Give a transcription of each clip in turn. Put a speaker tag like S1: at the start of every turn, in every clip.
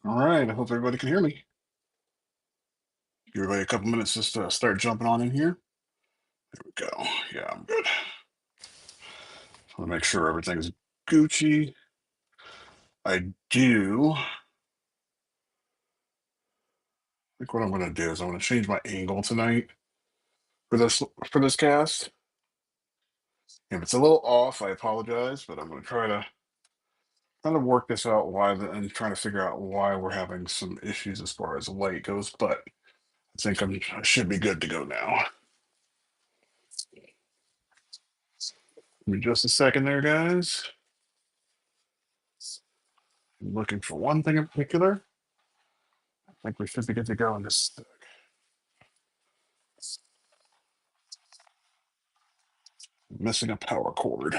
S1: All right. I hope everybody can hear me. Give everybody a couple minutes just to start jumping on in here. There we go. Yeah, I'm good. I want to make sure everything's Gucci. I do. I think what I'm going to do is I'm going to change my angle tonight for this cast. If it's a little off, I apologize, but I'm going to try to kind of work this out and trying to figure out why we're having some issues as far as light goes. But I think I should be good to go now. Give me just a second there, guys. I'm looking for one thing in particular. I think we should be good to go in this. Missing a power cord.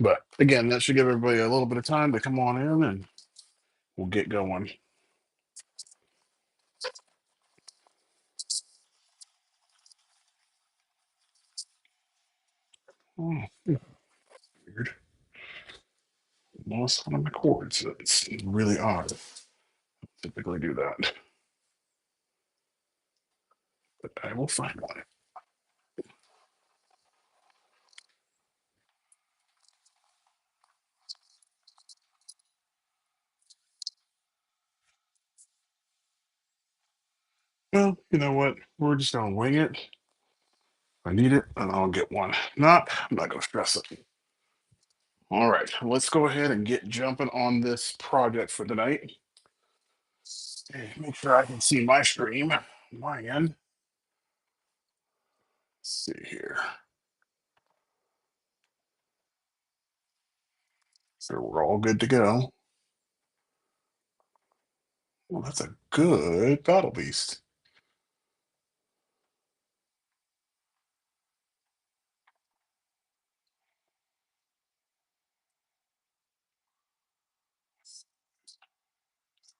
S1: But again, that should give everybody a little bit of time to come on in and we'll get going. Oh, weird. Lost one of my cords. It's really odd. Typically do that. But I will find one. Well, you know what? We're just gonna wing it. If I need it, and I'll get one. Not, I'm not gonna stress it. All right, let's go ahead and get jumping on this project for tonight. Okay, make sure I can see my stream, my end. Let's see here. So we're all good to go. Well, that's a good battle beast.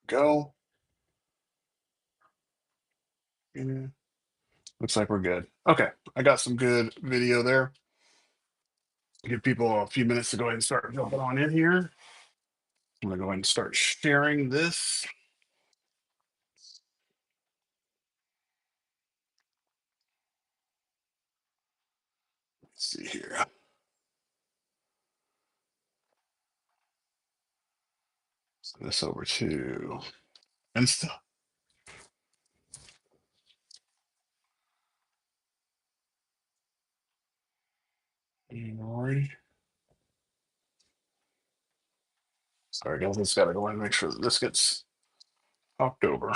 S1: Go. Yeah. Looks like we're good. Okay, I got some good video there. Give people a few minutes to go ahead and start jumping on in here. I'm gonna go ahead and start sharing this. Let's see here. Send this over to Insta. Alrighty. Sorry, guys. Just gotta go ahead and make sure that this gets talked over.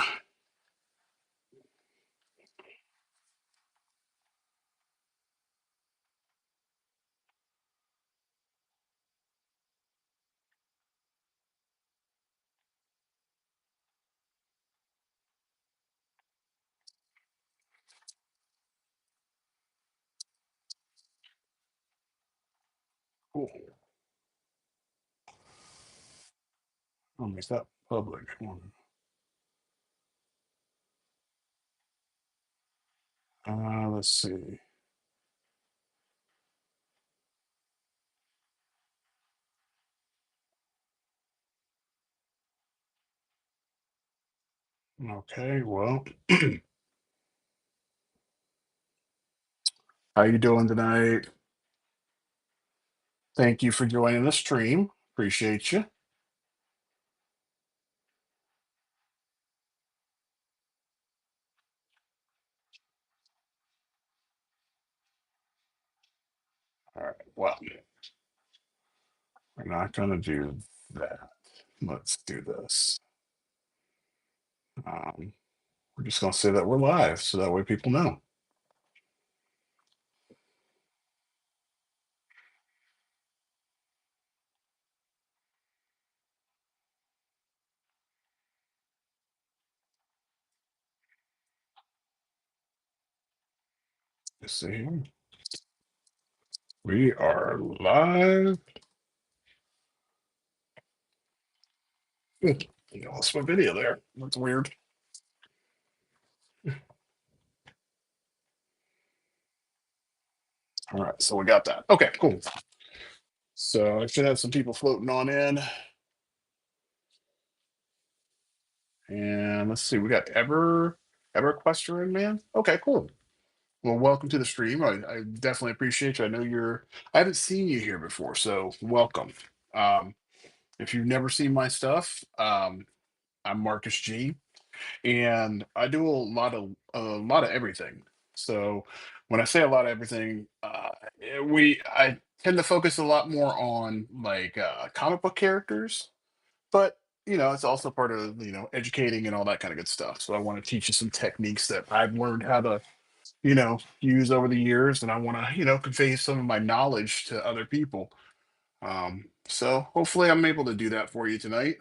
S1: Cool. I'll make that public. Let's see. Okay, well, how you doing tonight? Thank you for joining the stream. Appreciate you. All right. Well, we're not going to do that. Let's do this. Um, we're just going to say that we're live so that way people know. Let's see here. We are live. Good. You lost my video there. That's weird. All right. So we got that. Okay, cool. So I should have some people floating on in. And let's see, we got EverQuestion man. Okay, cool. Well, welcome to the stream. I definitely appreciate you. I know I haven't seen you here before, so welcome. Um, if you've never seen my stuff, I'm Marcus G, and I do a lot of everything. So when I say a lot of everything, I tend to focus a lot more on like comic book characters, but it's also part of educating and all that kind of good stuff. So I want to teach you some techniques that I've learned how to use over the years, and I want to convey some of my knowledge to other people. So hopefully I'm able to do that for you tonight.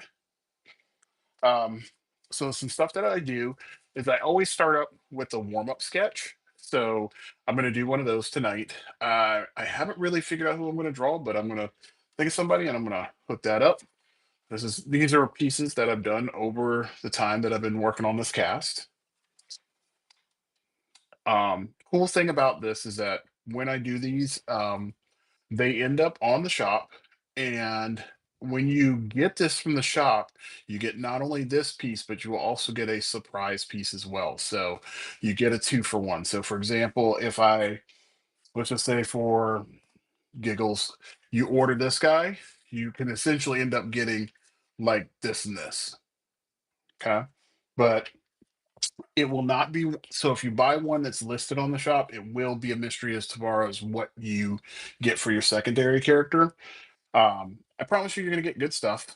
S1: Um, so some stuff that I do is I always start up with a warm-up sketch. So I'm going to do one of those tonight. I haven't really figured out who I'm going to draw, but I'm going to think of somebody and I'm going to hook that up. These are pieces that I've done over the time that I've been working on this cast. Cool thing about this is that when I do these, they end up on the shop, and when you get this from the shop, you get not only this piece, but you will also get a surprise piece as well. So you get a two for one. So for example, if I let's just say for giggles, you order this guy, you can essentially end up getting like this and this. Okay. But it will not be so if you buy one that's listed on the shop, it will be a mystery as far as what you get for your secondary character. I promise you, you're gonna get good stuff.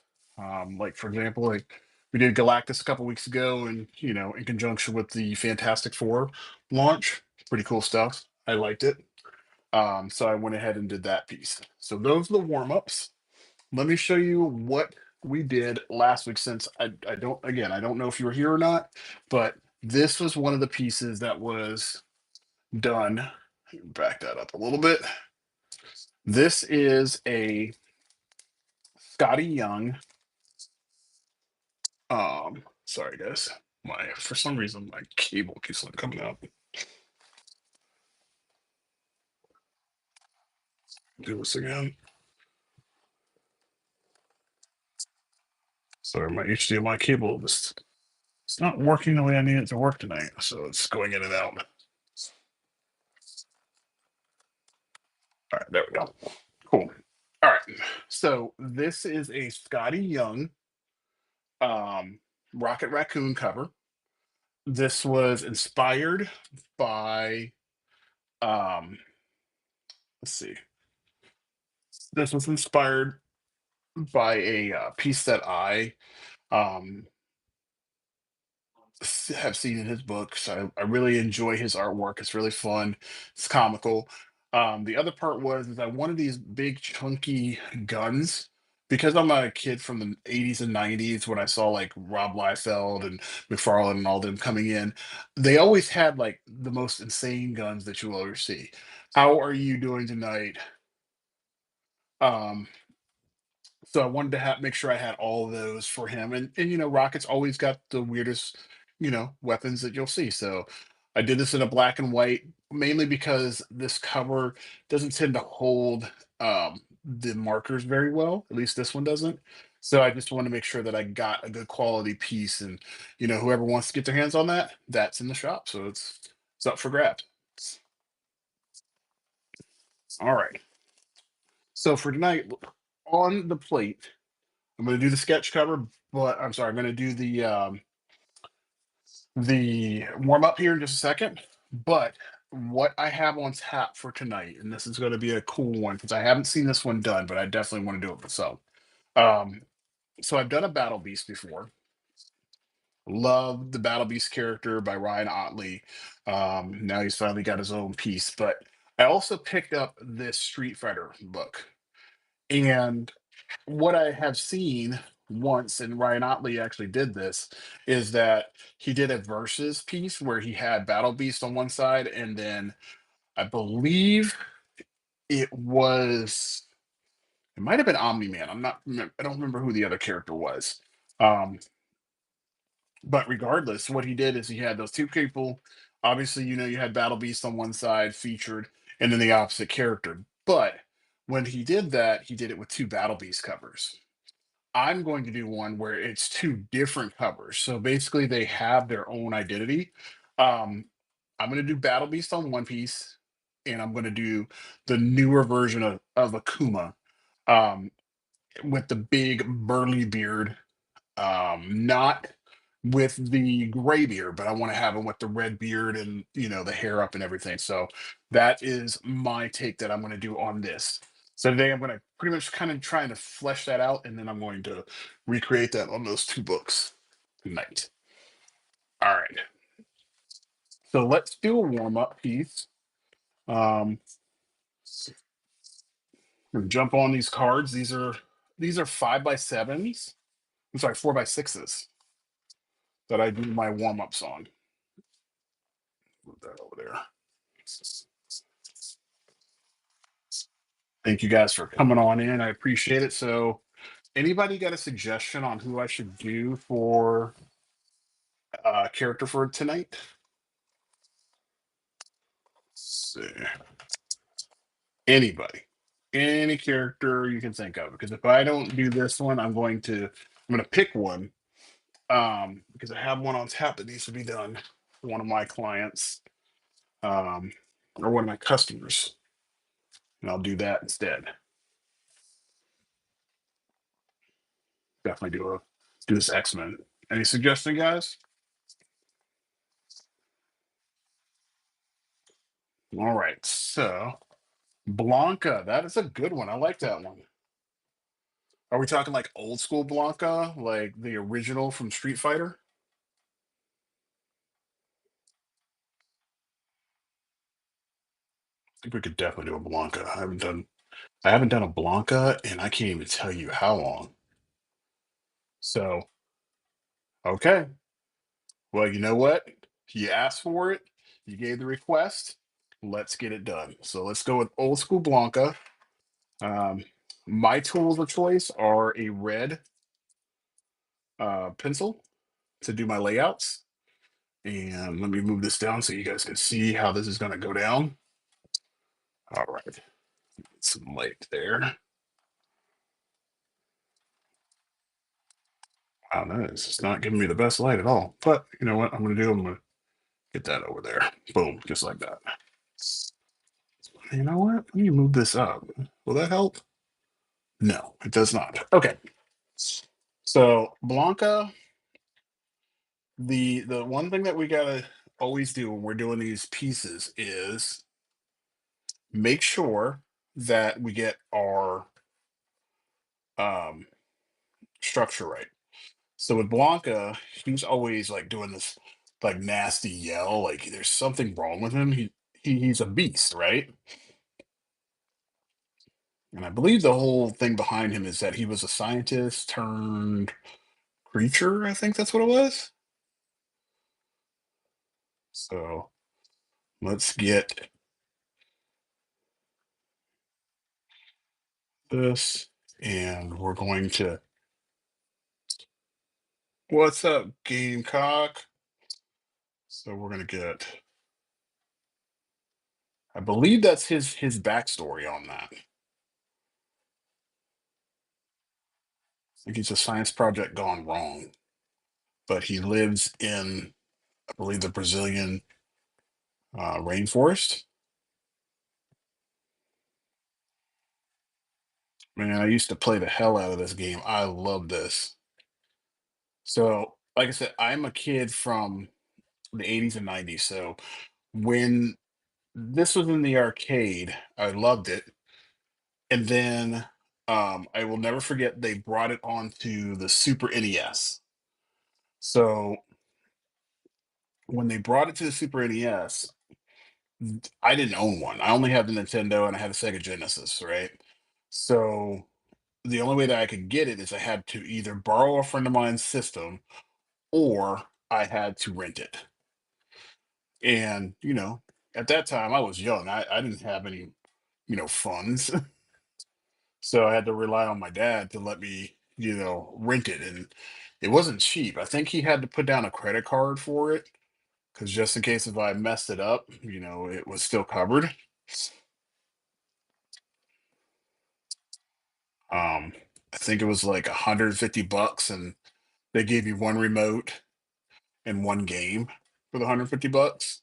S1: Like for example, like we did Galactus a couple weeks ago, and in conjunction with the Fantastic Four launch, pretty cool stuff. I liked it. So I went ahead and did that piece. So those are the warm ups. Let me show you what we did last week. Since I don't again, I don't know if you were here or not, but this was one of the pieces that was done. Back that up a little bit. This is a Scotty Young. Sorry guys. My for some reason my cable keeps on coming out. Do this again. Sorry, my HDMI cable just it's not working the way I need it to work tonight, so it's going in and out. All right, there we go. Cool. All right. So this is a Scotty Young um Rocket Raccoon cover. This was inspired by um let's see. This was inspired by a piece that I um have seen in his books. I really enjoy his artwork. It's really fun. It's comical. The other part was is I wanted these big chunky guns because I'm a kid from the 80s and 90s when I saw like Rob Liefeld and McFarlane and all them coming in. They always had like the most insane guns that you will ever see. How are you doing tonight? Um, so I wanted to make sure I had all of those for him. And Rocket's always got the weirdest, weapons that you'll see. So I did this in a black and white, mainly because this cover doesn't tend to hold the markers very well. At least this one doesn't. So I just want to make sure that I got a good quality piece, and whoever wants to get their hands on that, that's in the shop. So it's up for grabs. All right. So for tonight, on the plate, I'm going to do the sketch cover, but I'm sorry, I'm going to do the warm up here in just a second. But what I have on tap for tonight, and this is going to be a cool one because I haven't seen this one done, but I definitely want to do it myself. Um, so I've done a Battle Beast before. Love the Battle Beast character by Ryan Otley. Now he's finally got his own piece, but I also picked up this Street Fighter book. And what I have seen once, and Ryan Otley actually did this, is that he did a versus piece where he had Battle Beast on one side, and then I believe it might have been Omni Man. I don't remember who the other character was. Um, but regardless, what he did is he had those two people. Obviously, you had Battle Beast on one side featured, and then the opposite character. But when he did that, he did it with two Battle Beast covers. I'm going to do one where it's two different covers. So basically, they have their own identity. Um, I'm going to do Battle Beast on one piece, and I'm going to do the newer version of Akuma, um, with the big burly beard, not with the gray beard, but I want to have him with the red beard and the hair up and everything. So that is my take that I'm going to do on this. So today I'm going to pretty much kind of trying to flesh that out, and then I'm going to recreate that on those two books tonight. All right. So let's do a warm up piece. Um, we'll jump on these cards. These are 5x7s. I'm sorry, 4x6s that I do my warm ups on. Move that over there. Thank you guys for coming on in. I appreciate it. So, anybody got a suggestion on who I should do for character for tonight? Let's see. Anybody, any character you can think of. Because if I don't do this one, I'm going to pick one. Because I have one on tap that needs to be done for one of my clients, um, or one of my customers, and I'll do that instead. Definitely do this X-Men. Any suggestion, guys? All right, so Blanca, that is a good one. I like that one. Are we talking like old school Blanca, like the original from Street Fighter? I think we could definitely do a Blanca. I haven't done a Blanca, and I can't even tell you how long. So, okay. Well, you know what? You asked for it. You gave the request. Let's get it done. So let's go with old school Blanca. Um, my tools of choice are a red pencil to do my layouts. And let me move this down so you guys can see how this is going to go down. All right. Some light there. Wow, that is just not giving me the best light at all. But you know what I'm going to do? I'm going to get that over there. Boom, just like that. You know what? Let me move this up. Will that help? No, it does not. Okay. So Blanca, the one thing that we gotta always do when we're doing these pieces is make sure that we get our um structure right. So with Blanca, he's always like doing this like nasty yell, like there's something wrong with him. He's a beast, right? And I believe the whole thing behind him is that he was a scientist turned creature. I think that's what it was. So let's get this, and we're going to. What's up, Gamecock? So we're gonna get. I believe that's his backstory on that. I think he's a science project gone wrong, but he lives in, I believe, the Brazilian rainforest. Man, I used to play the hell out of this game. I love this. So, like I said, I'm a kid from the 80s and 90s. So when this was in the arcade, I loved it. And then I will never forget they brought it onto the Super NES. So when they brought it to the Super NES, I didn't own one. I only had the Nintendo and I had a Sega Genesis, right? So the only way that I could get it is I had to either borrow a friend of mine's system or I had to rent it. And, at that time I was young. I didn't have any, funds. So I had to rely on my dad to let me, rent it. And it wasn't cheap. I think he had to put down a credit card for it because just in case if I messed it up, it was still covered. Um, I think it was like 150 bucks, and they gave you one remote and one game for the 150 bucks.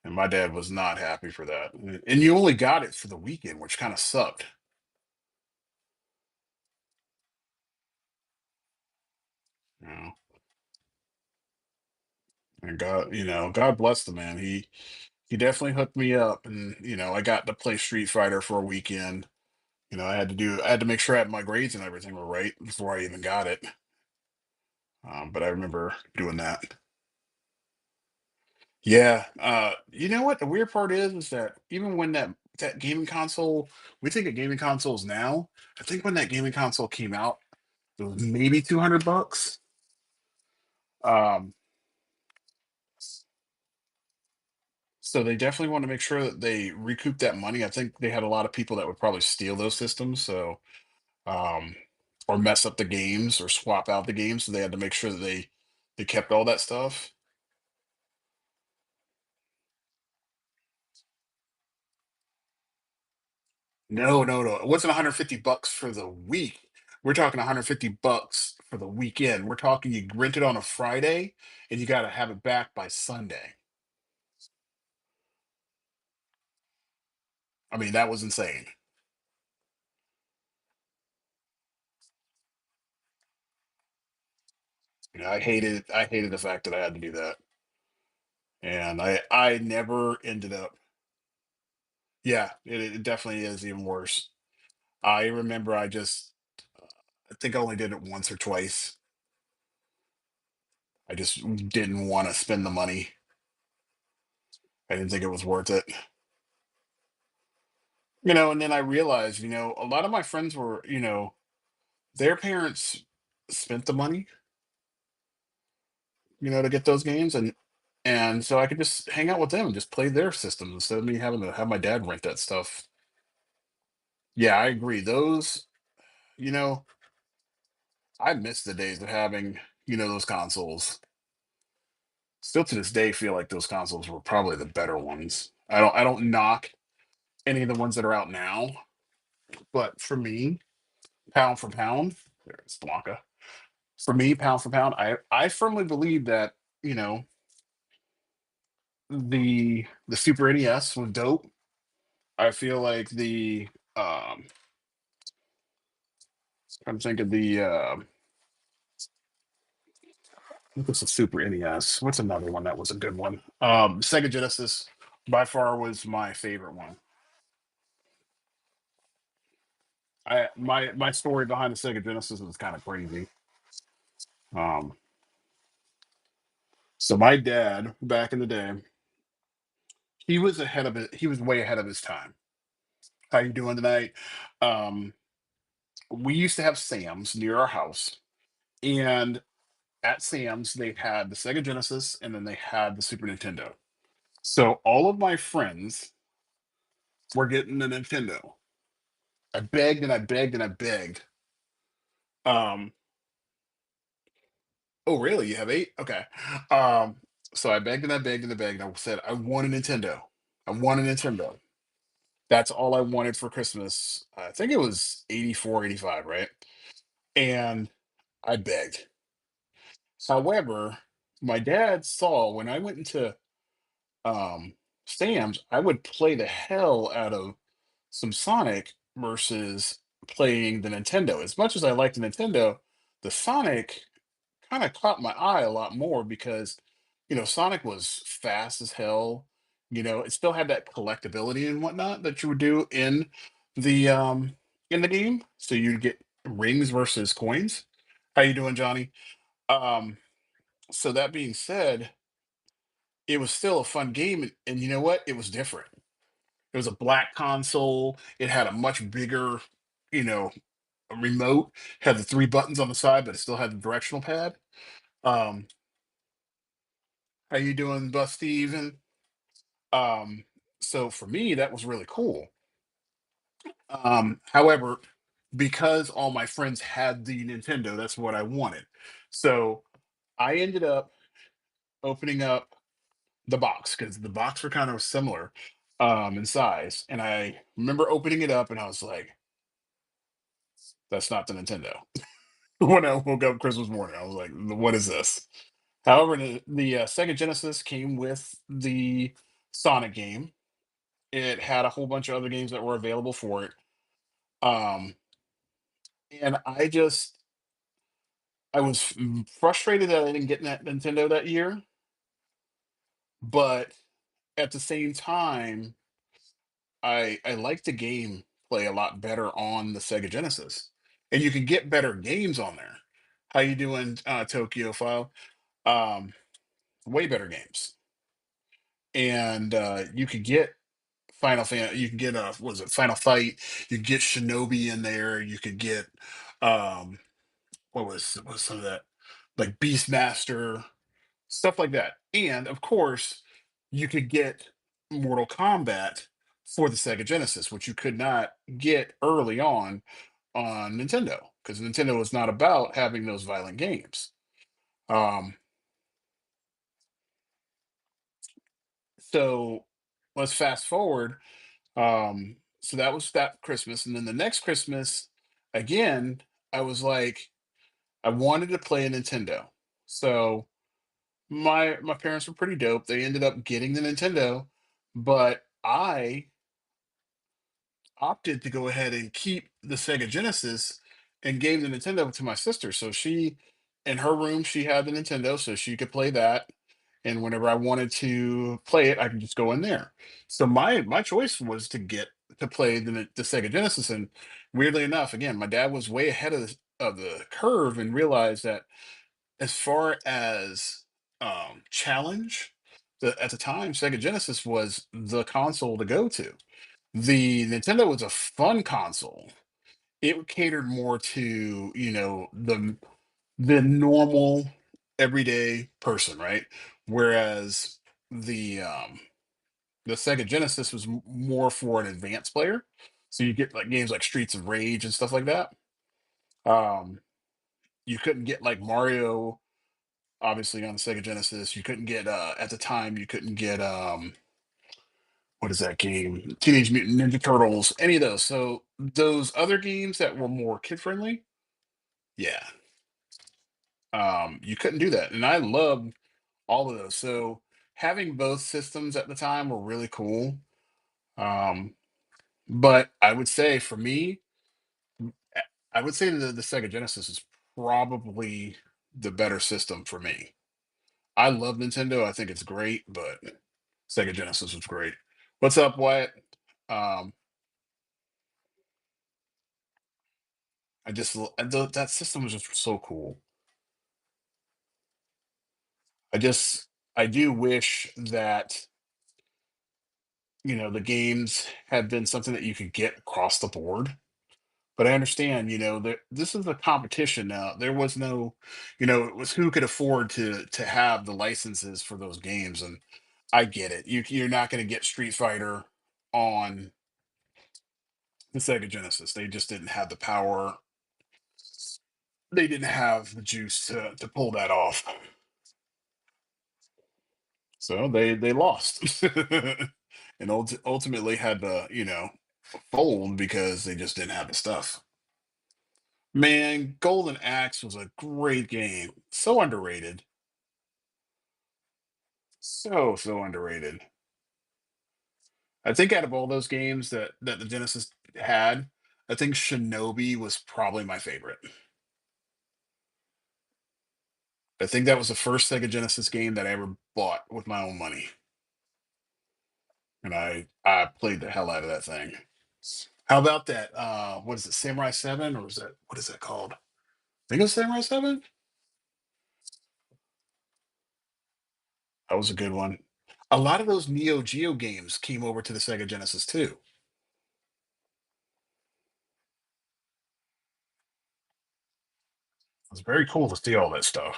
S1: And my dad was not happy for that. And you only got it for the weekend, which kind of sucked. You know, and God, God bless the man. He definitely hooked me up, and I got to play Street Fighter for a weekend. I had to make sure I had my grades and everything were right before I even got it. But I remember doing that. Yeah. You know what the weird part is that even when that gaming console, we think of gaming consoles now. I think when that gaming console came out, it was maybe 200 bucks. Um, so they definitely want to make sure that they recoup that money. I think they had a lot of people that would probably steal those systems, um, or mess up the games or swap out the games. So they had to make sure that they kept all that stuff. No, no, no. It wasn't 150 bucks for the week. We're talking 150 bucks for the weekend. We're talking you rent it on a Friday and you got to have it back by Sunday. I mean, that was insane. I hated the fact that I had to do that. And I never ended up. Yeah, it definitely is even worse. I remember I think I only did it once or twice. I just didn't want to spend the money. I didn't think it was worth it. And then I realized, a lot of my friends were, their parents spent the money, to get those games, and so I could just hang out with them and just play their systems instead of me having to have my dad rent that stuff. Yeah, I agree. Those, you know, I miss the days of having, those consoles. Still to this day feel like those consoles were probably the better ones. I don't knock any of the ones that are out now, but for me, pound for pound, there's Blanca. For me, pound for pound, I firmly believe that, you know, the Super NES was dope. I feel like I'm thinking what's the Super NES? What's another one that was a good one? Sega Genesis by far was my favorite one. My story behind the Sega Genesis is kind of crazy. Um, so my dad back in the day, he was way ahead of his time. How you doing tonight? Um, we used to have Sam's near our house, and at Sam's they had the Sega Genesis and then they had the Super Nintendo. So all of my friends were getting the Nintendo. I begged and I begged and I begged. Um, oh really? You have eight? Okay. Um, so I begged and I begged and I begged. And I said, I want a Nintendo. I want a Nintendo. That's all I wanted for Christmas. I think it was 84, 85, right? And I begged. However, my dad saw when I went into um Sam's, I would play the hell out of some Sonic versus playing the Nintendo. As much as I like the Nintendo, the Sonic kind of caught my eye a lot more because, Sonic was fast as hell. It still had that collectability and whatnot that you would do the in the game. So you'd get rings versus coins. How you doing, Johnny? Um, so that being said, it was still a fun game, and you know what? It was different. It was a black console. It had a much bigger, you know, remote. Had the three buttons on the side, but it still had the directional pad. Um, how you doing, Bus Steven? Um, so for me, that was really cool. However, because all my friends had the Nintendo, that's what I wanted. So I ended up opening up the box because the box were kind of similar in size. And I remember opening it up and I was like, That's not the Nintendo. When I woke up Christmas morning, I was like, "What is this?" However, the Sega Genesis came with the Sonic game. It had a whole bunch of other games that were available for it. Um, and I was frustrated that I didn't get that Nintendo that year, but at the same time, I like the game play a lot better on the Sega Genesis, and you can get better games on there. How you doing, Tokyo File? Um, Way better games, and you could get you can get what is it, Final Fight. You can get Shinobi in there. You could get um, what was some of that, like Beastmaster, stuff like that. And of course, you could get Mortal Kombat for the Sega Genesis, which you could not get early on Nintendo, because Nintendo was not about having those violent games. Um, so let's fast forward. So that was that Christmas, and then the next Christmas, again, I was like, I wanted to play a Nintendo. So my parents were pretty dope. They ended up getting the Nintendo, but I opted to go ahead and keep the Sega Genesis and gave the Nintendo to my sister. So she, in her room, she had the Nintendo, so she could play that. And whenever I wanted to play it, I could just go in there. So my choice was to get to play the Sega Genesis. And weirdly enough, again, my dad was way ahead of the curve and realized that as far as challenge, at the time, Sega Genesis was the console to go to. The Nintendo was a fun console. It catered more to, the normal everyday person, right? Whereas the um the Sega Genesis was more for an advanced player. So you get like games like Streets of Rage and stuff like that. Um you couldn't get like Mario obviously on the Sega Genesis. You couldn't get at the time you couldn't get what is that game? Teenage Mutant Ninja Turtles, any of those. So those other games that were more kid friendly, yeah, you couldn't do that. And I loved all of those. So having both systems at the time were really cool. Um, but I would say for me, a- I would say the Sega Genesis is probably the better system for me. I love Nintendo. I think it's great, but Sega Genesis was great. What's up, Wyatt? Um, that system was just so cool. I just I do wish that the games had been something that you could get across the board. But I understand, that this is a competition now. There was no, it was who could afford to have the licenses for those games, and I get it. You're not going to get Street Fighter on the Sega Genesis. They just didn't have the power. They didn't have the juice to pull that off. So they lost, and ultimately had to fold because they just didn't have the stuff. Man, Golden Axe was a great game. So underrated. So underrated. I think out of all those games that the Genesis had, I think Shinobi was probably my favorite. I think that was the first Sega Genesis game that I ever bought with my own money, and I played the hell out of that thing. How about that? What is it, Samurai 7, or is that what is that called? I think it was Samurai 7. That was a good one. A lot of those Neo Geo games came over to the Sega Genesis too. It was very cool to see all that stuff.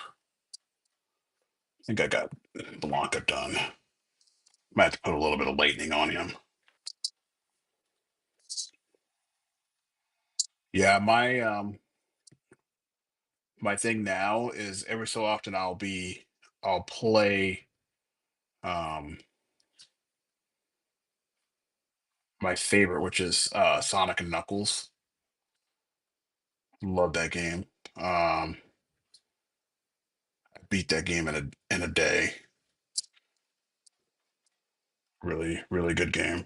S1: I think I got Blanca done. Might have to put a little bit of lightning on him. Yeah, my thing now is every so often I'll play um my favorite, which is Sonic and Knuckles. Love that game. I beat that game in a day. Really, really good game.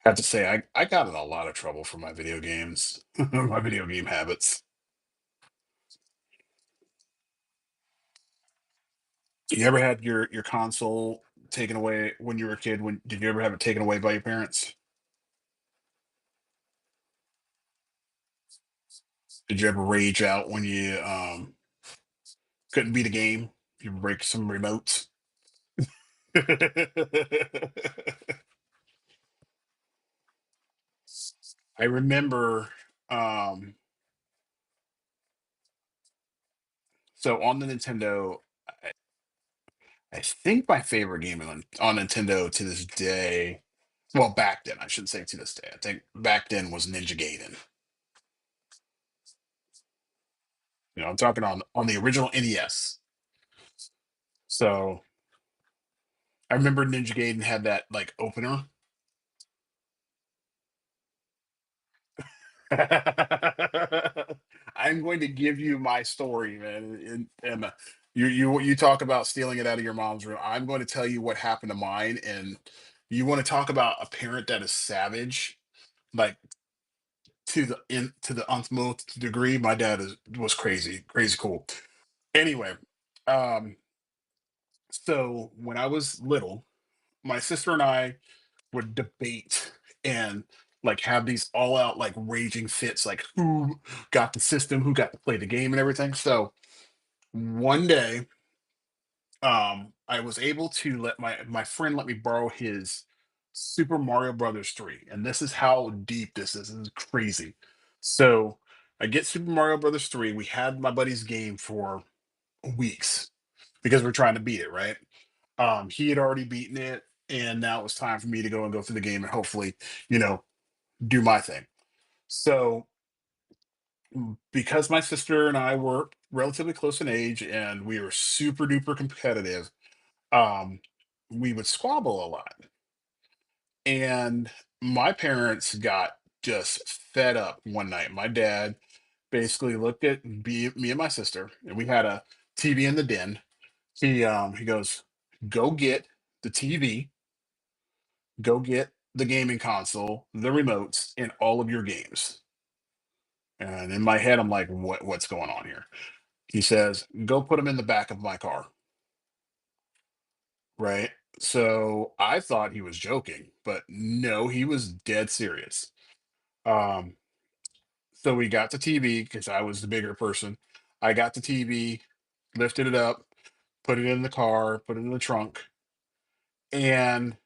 S1: Have to say, I got in a lot of trouble for my video games, my video game habits. You ever had your console taken away when you were a kid? When did you ever have it taken away by your parents? Did you ever rage out when you couldn't beat a game? You break some remotes. I remember um so on the Nintendo, I, I think my favorite game on Nintendo to this day, well back then, I shouldn't say to this day. I think back then was Ninja Gaiden. I'm talking on the original NES. So I remember Ninja Gaiden had that like opener. I'm going to give you my story, man. And you talk about stealing it out of your mom's room. I'm going to tell you what happened to mine. And you want to talk about a parent that is savage, like to the utmost degree. My dad was crazy, crazy cool. Anyway, um, so when I was little, my sister and I would debate and like have these all out like raging fits, like who got the system, who got to play the game and everything. So one day, I was able to let my friend let me borrow his Super Mario Brothers 3. And this is how deep this is. This is crazy. So I get Super Mario Brothers 3. We had my buddy's game for weeks because we're trying to beat it, right? He had already beaten it, and now it was time for me to go through the game and hopefully, you know, do my thing. So, because my sister and I were relatively close in age and we were super duper competitive, um, we would squabble a lot. And my parents got just fed up one night. My dad basically looked at me and my sister, and we had a TV in the den. He goes, "Go get the TV, go get the gaming console, the remotes, and all of your games." And in my head, I'm like, what's going on here? He says, go put them in the back of my car. Right. So I thought he was joking, but no, he was dead serious. Um, so we got the TV because I was the bigger person. I got the TV, lifted it up, put it in the car, put it in the trunk. And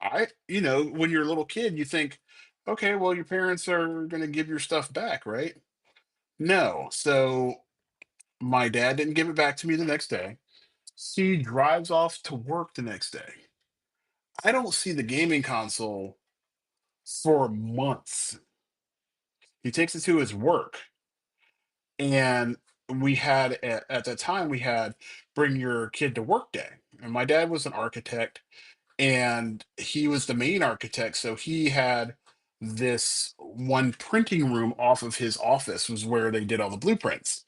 S1: when you're a little kid, you think, okay, well, your parents are going to give your stuff back, right? No. So my dad didn't give it back to me the next day. He drives off to work the next day. I don't see the gaming console for months. He takes it to his work, and at that time we had bring your kid to work day, and my dad was an architect, and he was the main architect, so he had this one printing room off of his office was where they did all the blueprints.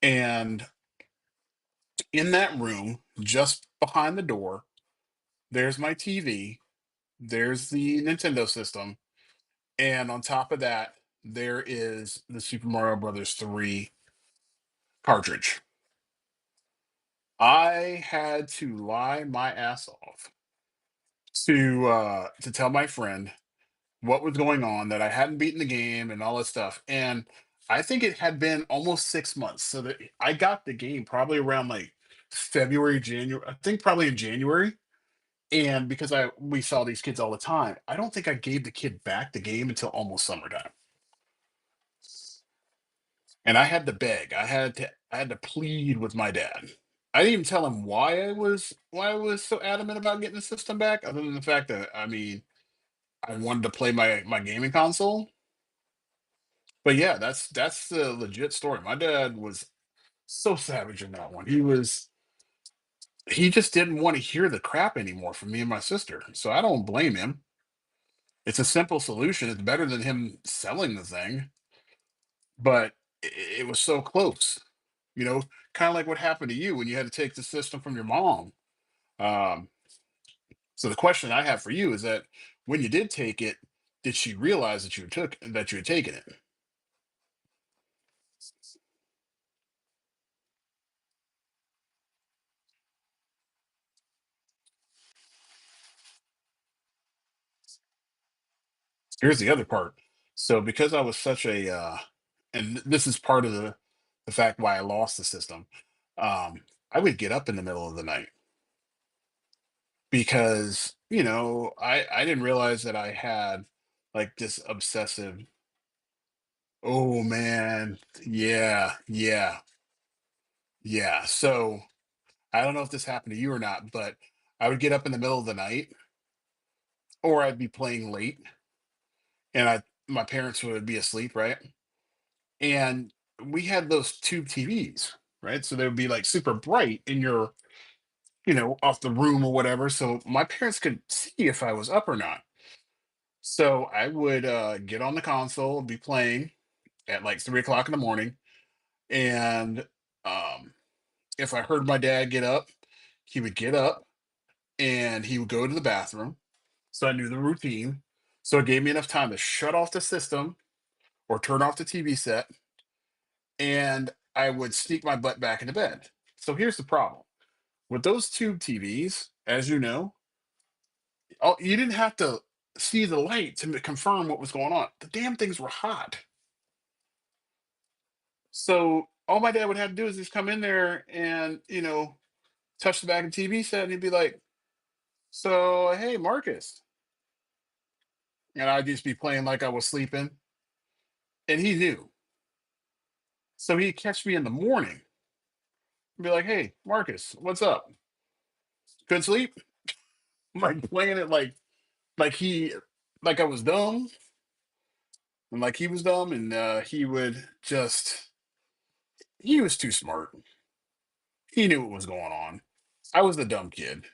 S1: And in that room, just behind the door, there's my TV, there's the Nintendo system, and on top of that, there is the Super Mario Brothers 3 cartridge. I had to lie my ass off to tell my friend what was going on, that I hadn't beaten the game and all that stuff. And I think it had been almost 6 months. So that I got the game probably around like February, January, I think probably in January. And because I we saw these kids all the time, I don't think I gave the kid back the game until almost summertime. And I had to beg. I had to plead with my dad. I didn't even tell him why I was so adamant about getting the system back, other than the fact that I wanted to play my gaming console. But yeah, that's the legit story. My dad was so savage in that one. He just didn't want to hear the crap anymore from me and my sister. So I don't blame him. It's a simple solution. It's better than him selling the thing, but it was so close. You know, kind of like what happened to you when you had to take the system from your mom. Um, so the question I have for you is that when you did take it, did she realize that you had taken it? Here's the other part. So because I was such a and this is part of the fact why I lost the system. Um, I would get up in the middle of the night because, I didn't realize that I had like this obsessive. Oh man. Yeah, yeah, yeah. So I don't know if this happened to you or not, but I would get up in the middle of the night or I'd be playing late and my parents would be asleep, right? And we had those tube TVs, right? So they would be like super bright in your, off the room or whatever. So my parents could see if I was up or not. So I would get on the console, be playing at like 3 o'clock in the morning. And um, if I heard my dad get up, he would get up and he would go to the bathroom. So I knew the routine. So it gave me enough time to shut off the system or turn off the TV set, and I would sneak my butt back into bed. So here's the problem with those tube TVs, as you know, you didn't have to see the light to confirm what was going on. The damn things were hot. So all my dad would have to do is just come in there and, touch the back of the TV set, and he'd be like, "So, hey, Marcus," and I'd just be playing like I was sleeping, and he knew. So he'd catch me in the morning and be like, "Hey, Marcus, what's up? Couldn't sleep?" Like playing it like I was dumb and like he was dumb, and he would just he was too smart. He knew what was going on. I was the dumb kid,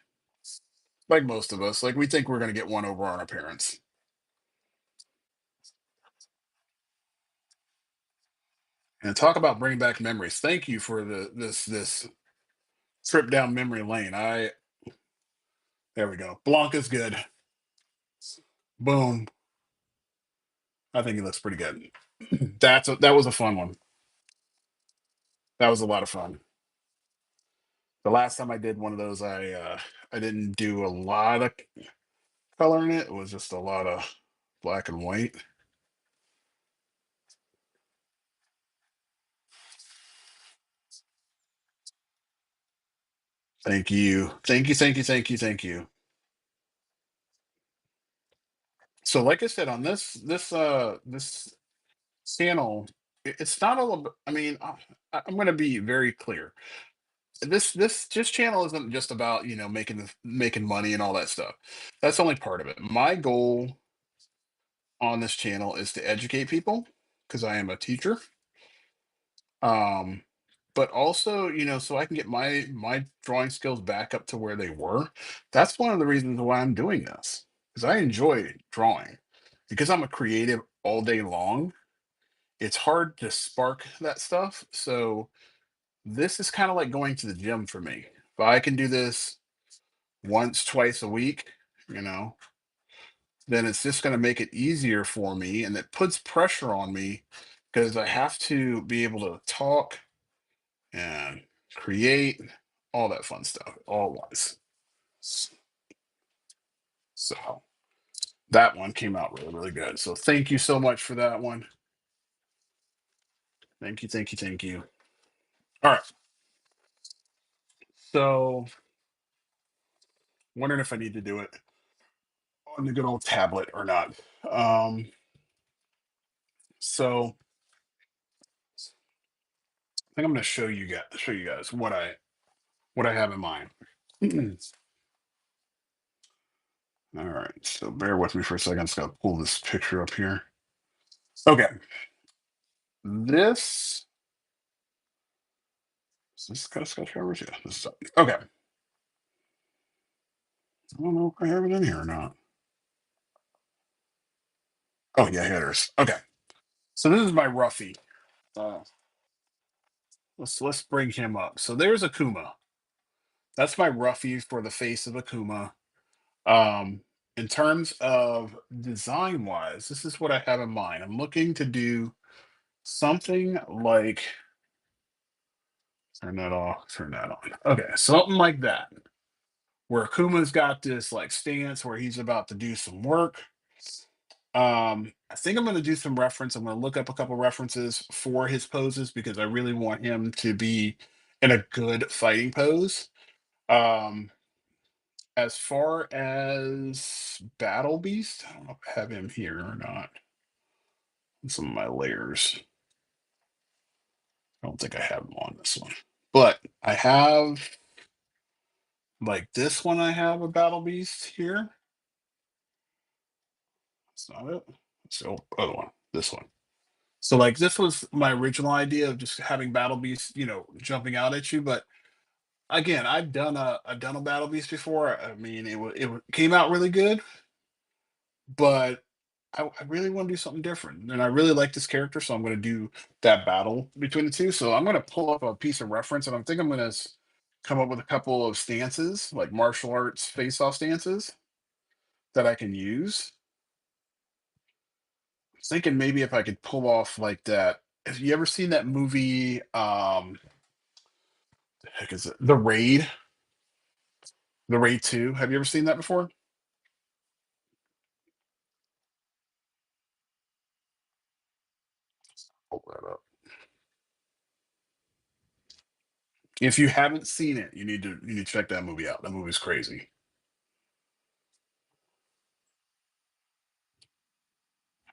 S1: like most of us. Like we think we're gonna get one over on our parents. And talk about bringing back memories. Thank you for this trip down memory lane. There we go. Blanca's good. Boom. I think he looks pretty good. That was a fun one. That was a lot of fun. The last time I did one of those, I didn't do a lot of color in it. It was just a lot of black and white. Thank you. Thank you. Thank you. Thank you. Thank you. So like I said, on this channel, it's not all about, I mean, I'm going to be very clear. This just channel isn't just about, making money and all that stuff. That's only part of it. My goal on this channel is to educate people because I am a teacher. Um, but also, so I can get my drawing skills back up to where they were. That's one of the reasons why I'm doing this because I enjoy drawing. Because I'm a creative all day long, it's hard to spark that stuff. So this is kind of like going to the gym for me. If I can do this once, twice a week, you know, then it's just going to make it easier for me, and it puts pressure on me because I have to be able to talk and create all that fun stuff all at once. So that one came out really, really good. So thank you so much for that one. Thank you, thank you, thank you. All right. So wondering if I need to do it on the good old tablet or not. Um, so I think I'm going to show you guys what I have in mind. All right. So bear with me for a second. I'm just going to pull this picture up here. Okay. This is this got a sketch cover? Yeah. Okay. I don't know if I have it in here or not. Oh yeah, hitters. Okay, so this is my roughie. Uh, let's bring him up. So there's Akuma. That's my roughie for the face of Akuma. Um, in terms of design wise, this is what I have in mind. I'm looking to do something like turn that off, turn that on. Okay, something like that, where Akuma's got this like stance where he's about to do some work. I think I'm going to do some reference. I'm going to look up a couple references for his poses because I really want him to be in a good fighting pose. Um, as far as Battle Beast, I don't know if I have him here or not. Some of my layers. I don't think I have him on this one, but I have like this one. I have a Battle Beast here. That's not it. It's the other one. This one. So like this was my original idea of just having Battle Beast, jumping out at you. But again, I've done a Battle Beast before. I mean, came out really good, but I really want to do something different, and I really like this character, so I'm going to do that battle between the two. So I'm going to pull up a piece of reference, and I think I'm going to come up with a couple of stances, like martial arts face-off stances that I can use. I was thinking maybe if I could pull off like that. Have you ever seen that movie? The heck is it? The Raid. The Raid 2. Have you ever seen that before? Pull that up. If you haven't seen it, you need to check that movie out. That movie's crazy.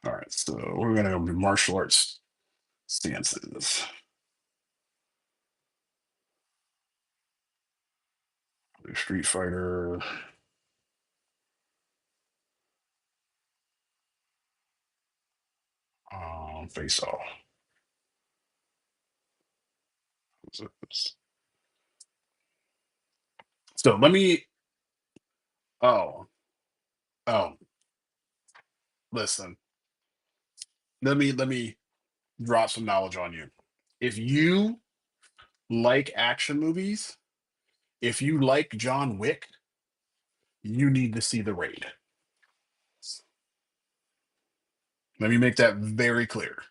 S1: All right, so we're gonna go martial arts stances. Street Fighter. Face off. So let me. Oh, oh. Listen. Let me drop some knowledge on you. If you like action movies, if you like John Wick, you need to see The Raid. Let me make that very clear.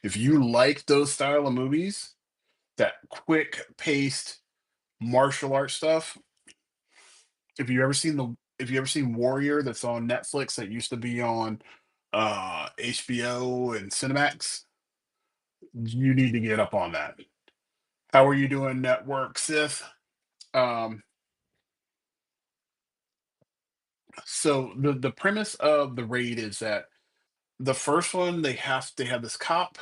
S1: If you like those style of movies, that quick paced martial arts stuff, if you ever seen Warrior that's on Netflix that used to be on HBO and Cinemax, you need to get up on that. How are you doing, Network Sith? Um, so the premise of the raid is that the first one they have this cop.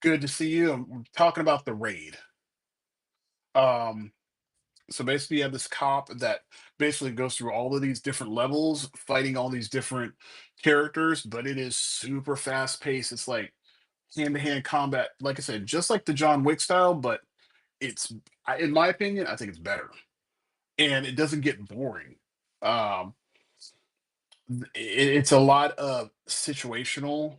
S1: Good to see you. I'm talking about the raid. Um, so basically, you have this cop that basically goes through all of these different levels, fighting all these different characters, but it is super fast paced. It's like hand to hand combat, like I said, just like the John Wick style, but it's, in my opinion, I think it's better, and it doesn't get boring. Um, it's a lot of situational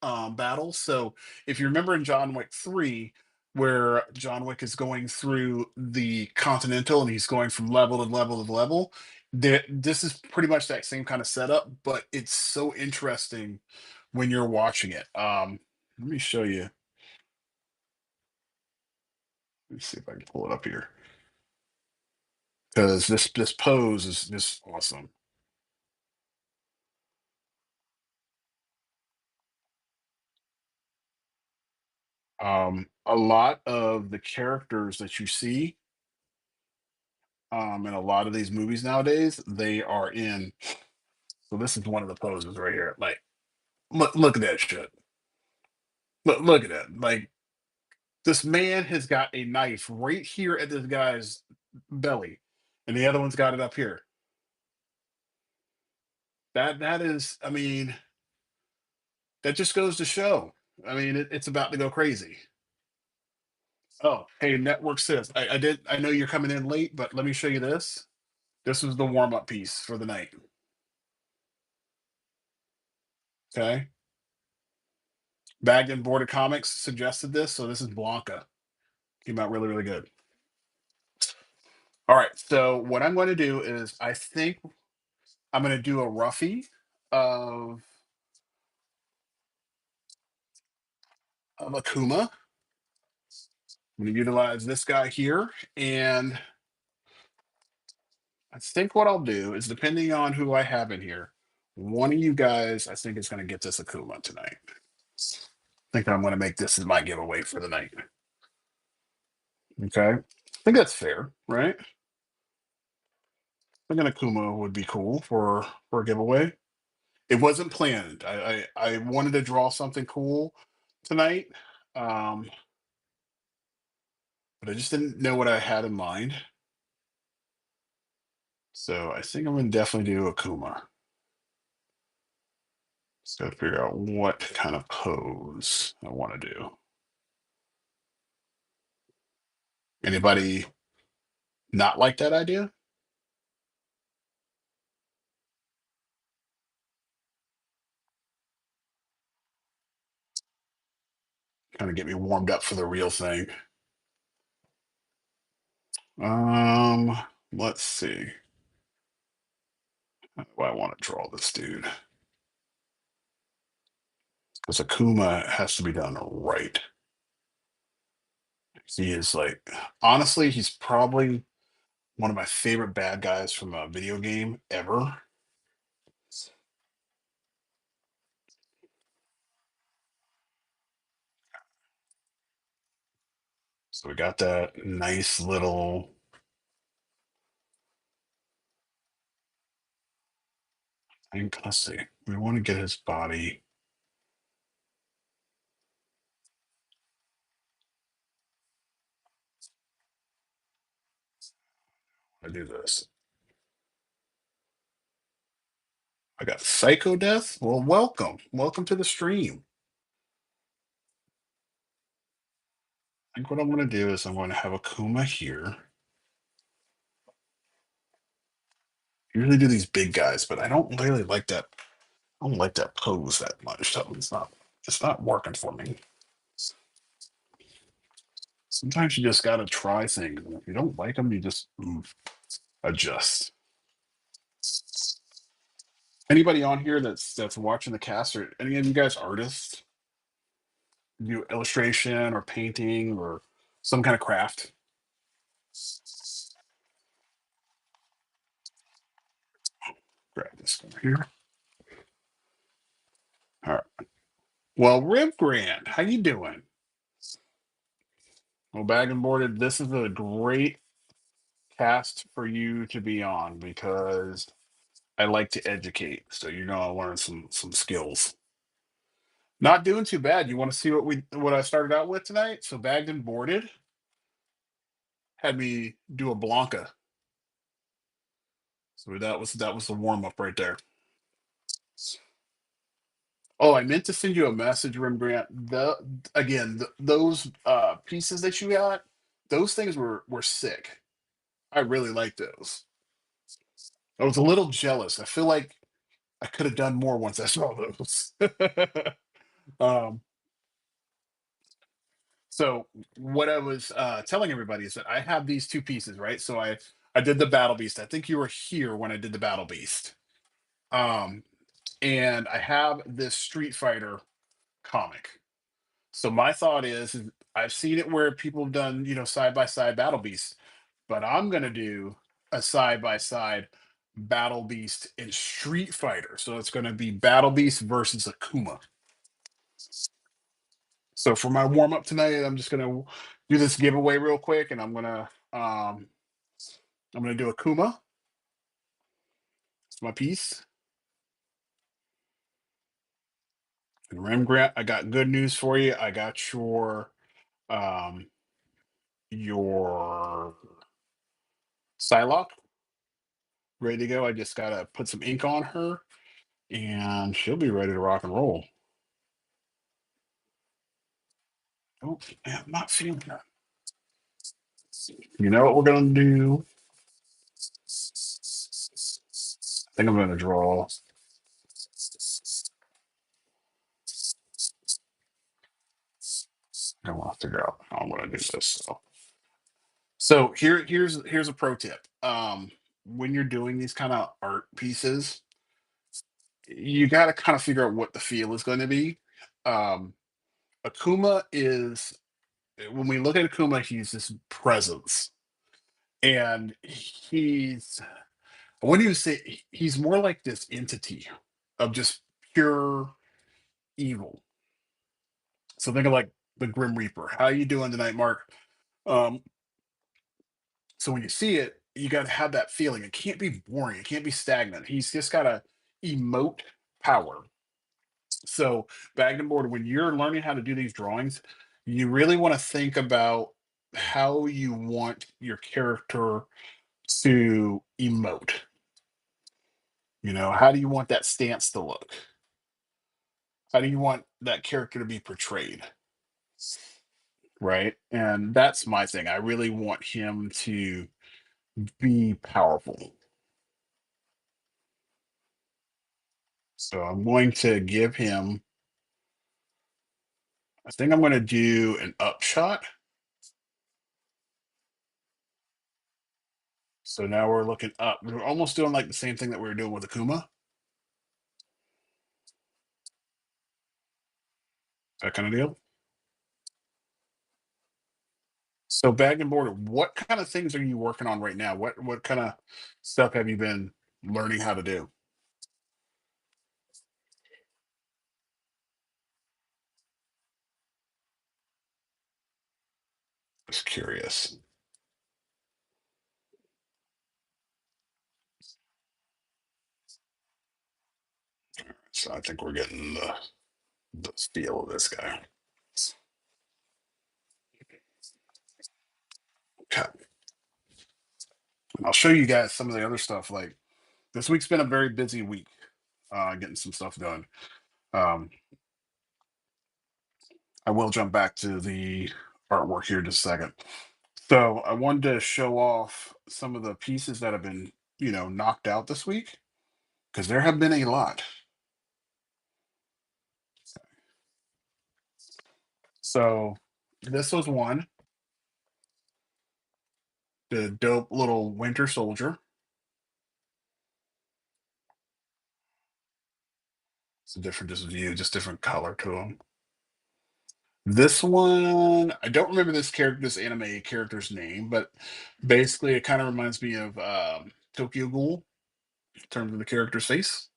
S1: battles. So if you remember in John Wick 3, where John Wick is going through the Continental and he's going from level to level to level, this is pretty much that same kind of setup, but it's so interesting when you're watching it. Let me show you. Let me see if I can pull it up here because this pose is just awesome. A lot of the characters that you see in a lot of these movies nowadays, they are in. So this is one of the poses right here. Like, look at that shit. Look at that. Like, this man has got a knife right here at this guy's belly, and the other one's got it up here. That is, I mean, that just goes to show. I mean, it's about to go crazy. Oh, hey, Network says I know you're coming in late, but let me show you this. This was the warm up piece for the night. Okay. Bagged and Boarded Comics suggested this, so this is Blanca. Came out really, really good. All right. So what I'm going to do is I think I'm going to do a roughie of Akuma. I'm going to utilize this guy here, and I think what I'll do is, depending on who I have in here, one of you guys, I think, is going to get this Akuma tonight. I think I'm going to make this as my giveaway for the night. Okay. I think that's fair, right? I think an Akuma would be cool for a giveaway. It wasn't planned. I wanted to draw something cool tonight, um, but I just didn't know what I had in mind. So I think I'm gonna definitely do Akuma. Just gotta figure out what kind of pose I want to do. Anybody not like that idea? Kind of get me warmed up for the real thing. Um, let's see. How do I want to draw this dude? Because Akuma has to be done right. He is like, honestly, he's probably one of my favorite bad guys from a video game ever. So we got that nice little. Let's see. We want to get his body. I do this. I got Psycho Death. Well, welcome to the stream. I think what I'm going to do is I'm going to have Akuma here. Usually do these big guys, but I don't really like that. I don't like that pose that much. So it's not working for me. Sometimes you just got to try things. And if you don't like them, you just adjust. Anybody on here that's watching the cast, or any of you guys artists? Do illustration or painting or some kind of craft? Grab this over here. All right. Well, Rib Grant, how you doing? Well, Bag and Boarded, this is a great cast for you to be on because I like to educate. So you're gonna learn some skills. Not doing too bad. You want to see what I started out with tonight? So Bagged and Boarded had me do a Blanca. So that was the warm up right there. Oh, I meant to send you a message, Rembrandt. Those pieces that you got, those things were sick. I really like those. I was a little jealous. I feel like I could have done more once I saw those. um, so what I was telling everybody is that I have these two pieces, right? So I did the Battle Beast. I think you were here when I did the Battle Beast. Um, and I have this Street Fighter comic. So my thought is I've seen it where people have done, side by side Battle Beasts, but I'm gonna do a side by side Battle Beast in Street Fighter. So it's gonna be Battle Beast versus Akuma. So for my warm up tonight, I'm just gonna do this giveaway real quick, and I'm gonna do Akuma. It's my piece. And Rembrandt, I got good news for you. I got um your Psylocke ready to go. I just gotta put some ink on her and she'll be ready to rock and roll. Oh, man, I'm not feeling that. You know what we're gonna do? I think I'm gonna draw. I want to figure out how I'm going to do this. So here's a pro tip. When you're doing these kind of art pieces, you got to kind of figure out what the feel is going to be. Um, Akuma is when we look at Akuma, he's this presence, and I wouldn't even say he's more like this entity of just pure evil. So think of like the Grim Reaper. How you doing tonight, Mark? Um, so when you see it, you got to have that feeling. It can't be boring. It can't be stagnant. He's just got to emote power. So back and board, when you're learning how to do these drawings, you really want to think about how you want your character to emote. How do you want that stance to look? How do you want that character to be portrayed? Right. And that's my thing. I really want him to be powerful. So I'm going to give him, I think I'm going to do an upshot. So now we're looking up. We're almost doing like the same thing that we were doing with Akuma, that kind of deal. So bag and border, what kind of things are you working on right now? What kind of stuff have you been learning how to do? Just curious. So I think we're getting the feel of this guy. Okay. And I'll show you guys some of the other stuff. Like this week's been a very busy week, getting some stuff done. Um, I will jump back to the artwork here in just a second. So I wanted to show off some of the pieces that have been, knocked out this week because there have been a lot. So this was one, the dope little Winter Soldier. It's a different just view, just different color to him. This one, I don't remember this anime character's name, but basically it kind of reminds me of Tokyo Ghoul in terms of the character's face.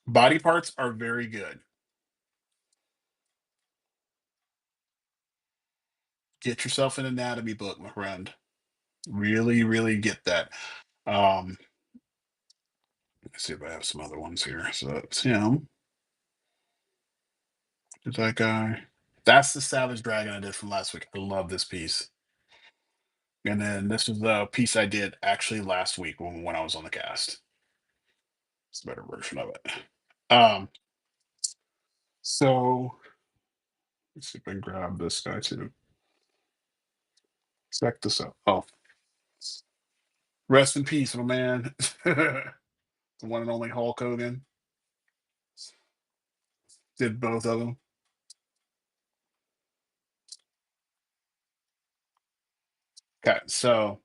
S1: Body parts are very good. Get yourself an anatomy book, my friend. Really, really get that. Um, let's see if I have some other ones here. So that's him. There's that guy. That's the Savage Dragon I did from last week. I love this piece. And then this is the piece I did actually last week when I was on the cast. It's a better version of it. So let's see if I can grab this guy too. Check this out. Oh, rest in peace, my man. The one and only Hulk Hogan did both of them. Okay, so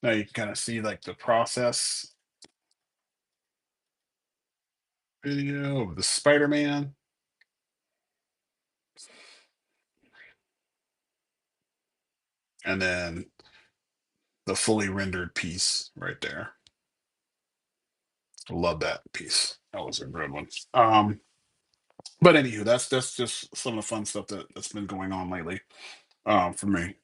S1: now you can kind of see like the process video of the Spider-Man, and then the fully rendered piece right there. Love that piece. That was a good one. But anywho, that's just some of the fun stuff that's been going on lately. For me.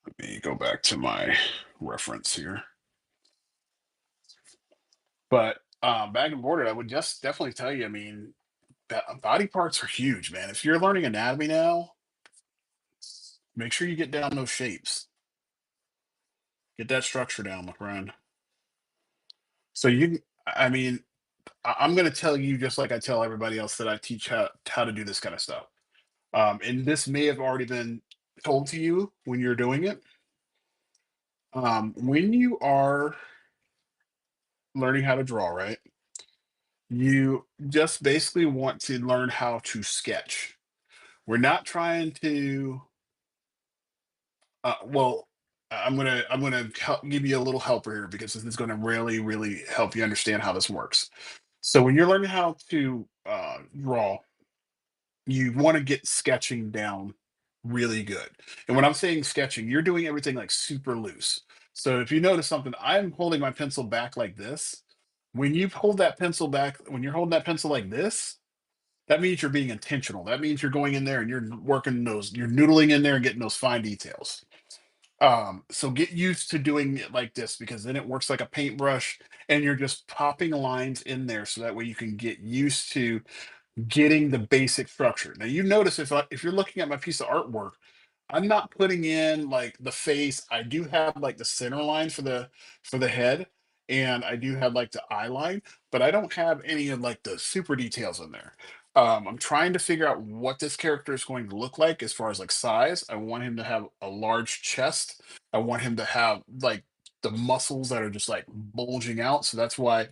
S1: Let me go back to my reference here. But back and boarded, I would just definitely tell you. I mean, body parts are huge, man. If you're learning anatomy now, make sure you get down those shapes. Get that structure down, my friend. So I mean, I'm going to tell you just like I tell everybody else that I teach how to do this kind of stuff. And this may have already been told to you when you're doing it. When you are learning how to draw, right? You just basically want to learn how to sketch. We're not trying to well, I'm gonna give you a little helper here because this is gonna really, really help you understand how this works. So when you're learning how to draw, you want to get sketching down really good. And when I'm saying sketching, you're doing everything like super loose. So if you notice something, I'm holding my pencil back like this. When you hold that pencil back, when you're holding that pencil like this, that means you're being intentional. That means you're going in there and you're working those, you're noodling in there and getting those fine details. So get used to doing it like this because then it works like a paintbrush and you're just popping lines in there so that way you can get used to getting the basic structure. Now you notice if you're looking at my piece of artwork, I'm not putting in like the face. I do have like the center line for the head, and I do have like the eye line, but I don't have any of like the super details in there. I'm trying to figure out what this character is going to look like as far as like size. I want him to have a large chest. I want him to have like the muscles that are just like bulging out. So that's why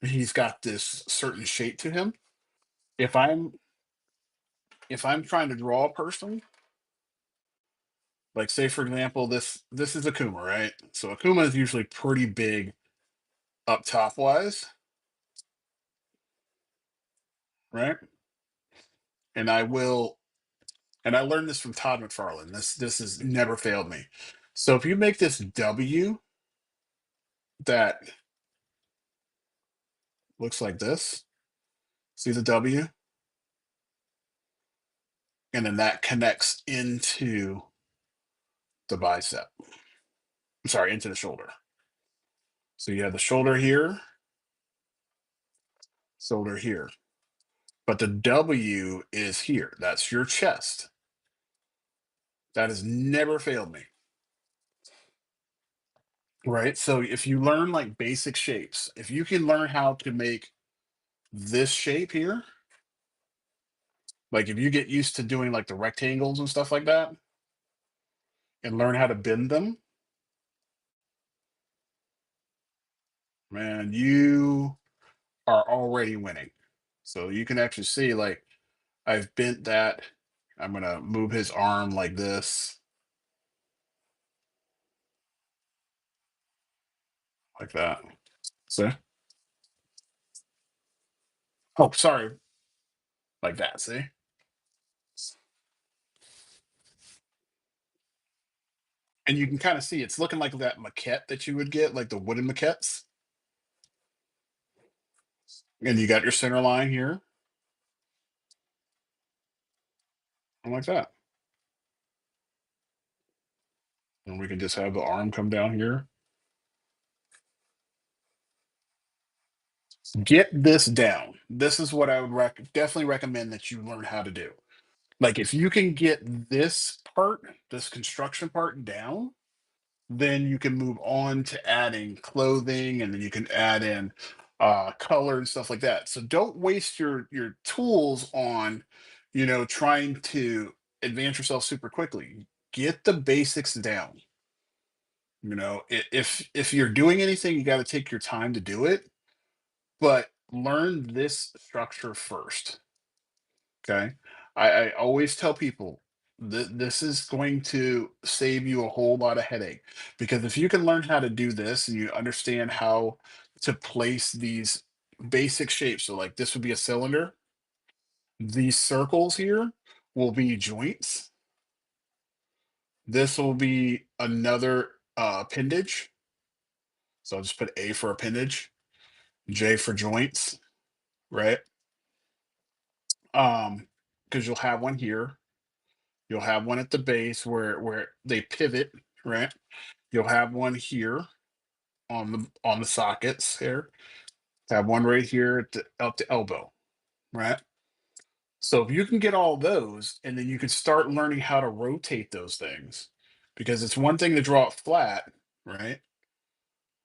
S1: he's got this certain shape to him. If I'm if I'm trying to draw a person, like say for example, this is Akuma, right? So Akuma is usually pretty big up top wise, right? And I will and I learned this from Todd McFarlane. This has never failed me. So if you make this W that looks like this, see the W, and then that connects into the bicep. I'm sorry, into the shoulder. So you have the shoulder here, but the W is here. That's your chest. That has never failed me. Right. So if you learn like basic shapes, if you can learn how to make this shape here, like if you get used to doing like the rectangles and stuff like that and learn how to bend them, man, you are already winning. So you can actually see like I've bent that. I'm going to move his arm like this, like that. So, oh, sorry, like that. See? And you can kind of see it's looking like that maquette that you would get, like the wooden maquettes. And you got your center line here, and like that. And we can just have the arm come down here. Get this down. This is what I would definitely recommend that you learn how to do. Like if you can get this part, this construction part down, then you can move on to adding clothing and then you can add in color and stuff like that. So don't waste your tools on, trying to advance yourself super quickly. Get the basics down. If you're doing anything, you got to take your time to do it, but learn this structure first. Okay. I always tell people this is going to save you a whole lot of headache because if you can learn how to do this and you understand how to place these basic shapes, so like this would be a cylinder, these circles here will be joints. This will be another appendage. So I'll just put A for appendage, J for joints, right? Because you'll have one here, you'll have one at the base where they pivot, right? You'll have one here on the sockets here. Have one right here at the elbow, right? So if you can get all those, and then you can start learning how to rotate those things, because it's one thing to draw it flat, right?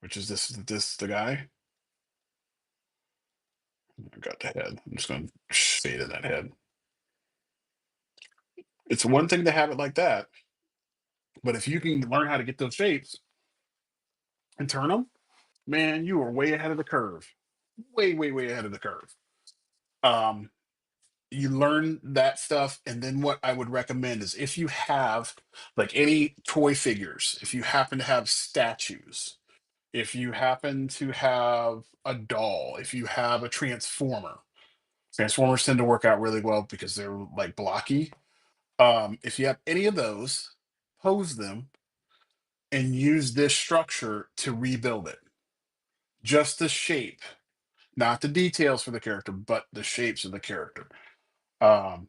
S1: Which is this the guy. I got the head. I'm just going to fade in that head. It's one thing to have it like that, but if you can learn how to get those shapes and turn them, man, you are way ahead of the curve. way, way, way ahead of the curve. Um, you learn that stuff, and then what I would recommend is if you have like any toy figures, if you happen to have statues, if you happen to have a doll, if you have a transformer, transformers tend to work out really well because they're like blocky. If you have any of those, pose them and use this structure to rebuild it. Just the shape, not the details for the character, but the shapes of the character. Um,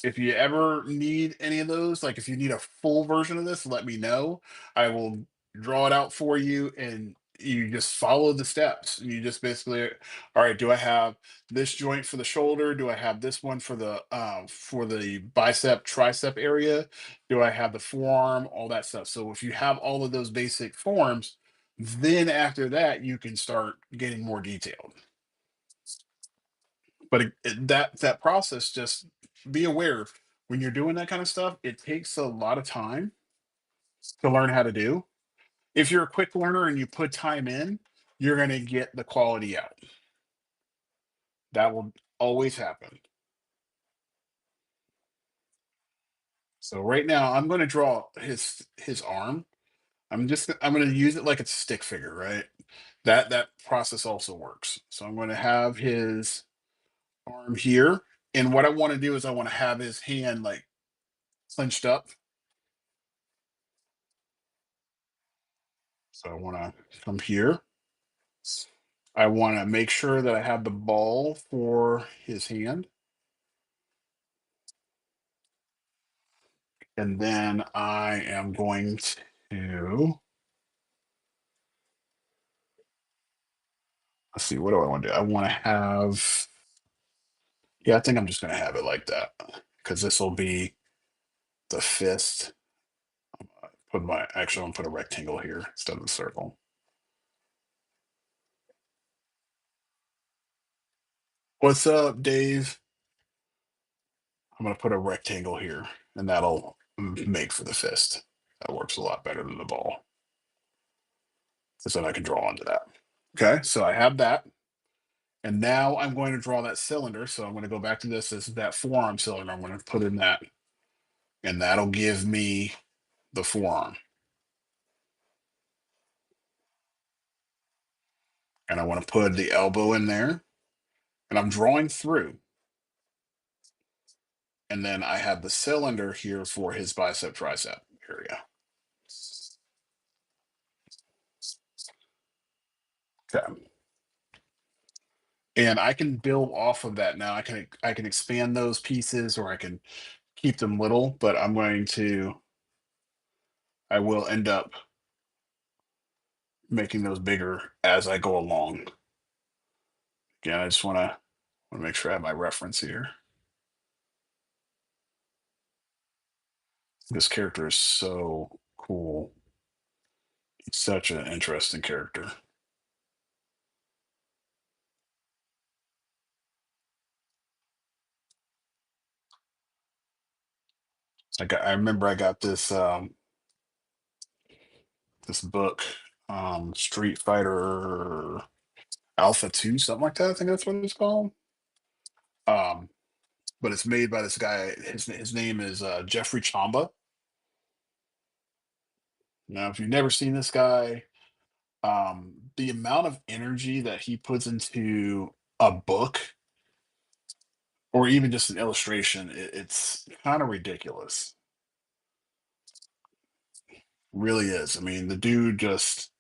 S1: if you ever need any of those, like if you need a full version of this, let me know. I will draw it out for you, and you just follow the steps. You just basically, all right, do I have this joint for the shoulder? Do I have this one for the bicep tricep area? Do I have the forearm? All that stuff. So if you have all of those basic forms, then after that you can start getting more detailed. But that process, just be aware when you're doing that kind of stuff, it takes a lot of time to learn how to do. If you're a quick learner and you put time in, you're going to get the quality out. That will always happen. So right now I'm going to draw his arm. I'm going to use it like it's a stick figure, right? That process also works. So I'm going to have his arm here, and what I want to do is I want to have his hand like clenched up. So I want to come here. I want to make sure that I have the ball for his hand. And then I am going to, let's see, what do I want to do? I want to have, yeah, I think I'm just going to have it like that because this will be the fist. Actually, I'm going to put a rectangle here instead of a circle. What's up, Dave? I'm going to put a rectangle here, and that'll make for the fist. That works a lot better than the ball. So then I can draw onto that. Okay, so I have that. And now I'm going to draw that cylinder. So I'm going to go back to this as that forearm cylinder. I'm going to put in that, and that'll give me the forearm. And I want to put the elbow in there, and I'm drawing through. And then I have the cylinder here for his bicep tricep area. Okay. And I can build off of that now. I can expand those pieces, or I can keep them little, but I will end up making those bigger as I go along. Again, I just want to make sure I have my reference here. This character is so cool. He's such an interesting character. I remember I got this book, Street Fighter Alpha 2, something like that. I think that's what it's called. Um, but it's made by this guy. His name is Jeffrey Chamba. Now, if you've never seen this guy, the amount of energy that he puts into a book or even just an illustration, it's kind of ridiculous. Really is. I mean, the dude just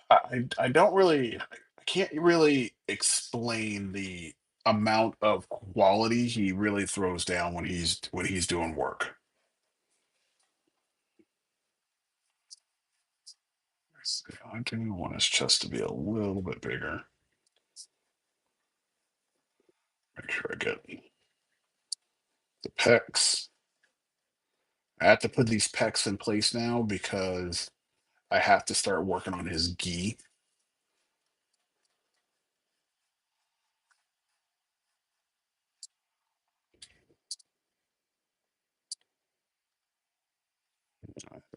S1: I don't really I can't really explain the amount of quality he really throws down when he's doing work. I do want his chest to be a little bit bigger. Make sure I get the pecs. I have to put these pecs in place now because I have to start working on his gi.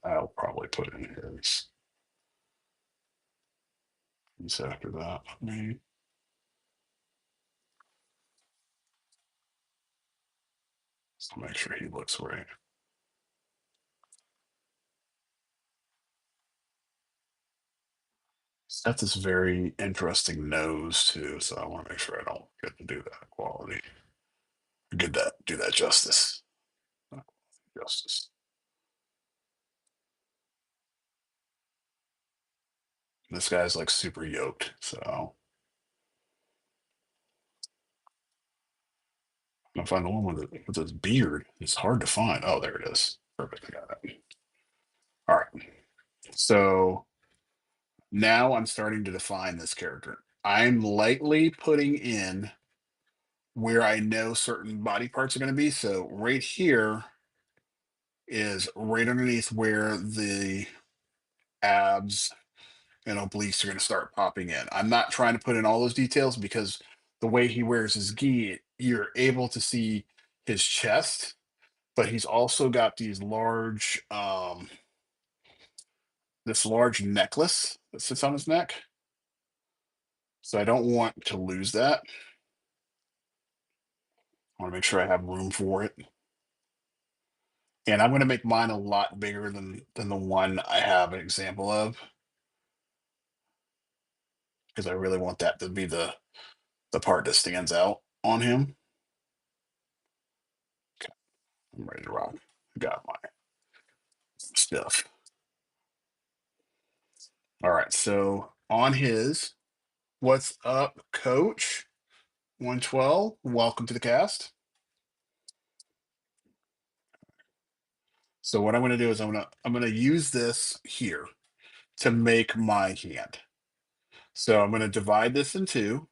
S1: I'll probably put in his He's after that. Me. So make sure he looks right. He's got this very interesting nose too, so I want to make sure I don't get to do that quality. Get that, do that justice. Justice. This guy's like super yoked, so I'm gonna find the one with his beard. It's hard to find. Oh, there it is. Perfect. I got it. All right. So now I'm starting to define this character. I'm lightly putting in where I know certain body parts are going to be. So right here is right underneath where the abs and obliques are going to start popping in. I'm not trying to put in all those details because the way he wears his gi, you're able to see his chest, but he's also got these large this large necklace that sits on his neck. So I don't want to lose that. I want to make sure I have room for it. And I'm going to make mine a lot bigger than the one I have an example of because I really want that to be the part that stands out on him. Okay, I'm ready to rock. Got my stuff. All right, so on his what's up, Coach 112? Welcome to the cast. So what I'm going to do is I'm going to use this here to make my hand. So I'm going to divide this in two,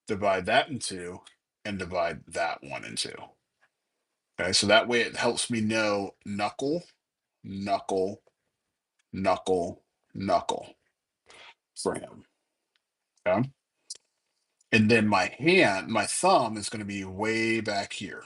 S1: divide that in two, and divide that one in two. Okay, so that way it helps me know knuckle, knuckle, knuckle, knuckle for him. Okay. And then my hand, my thumb is going to be way back here.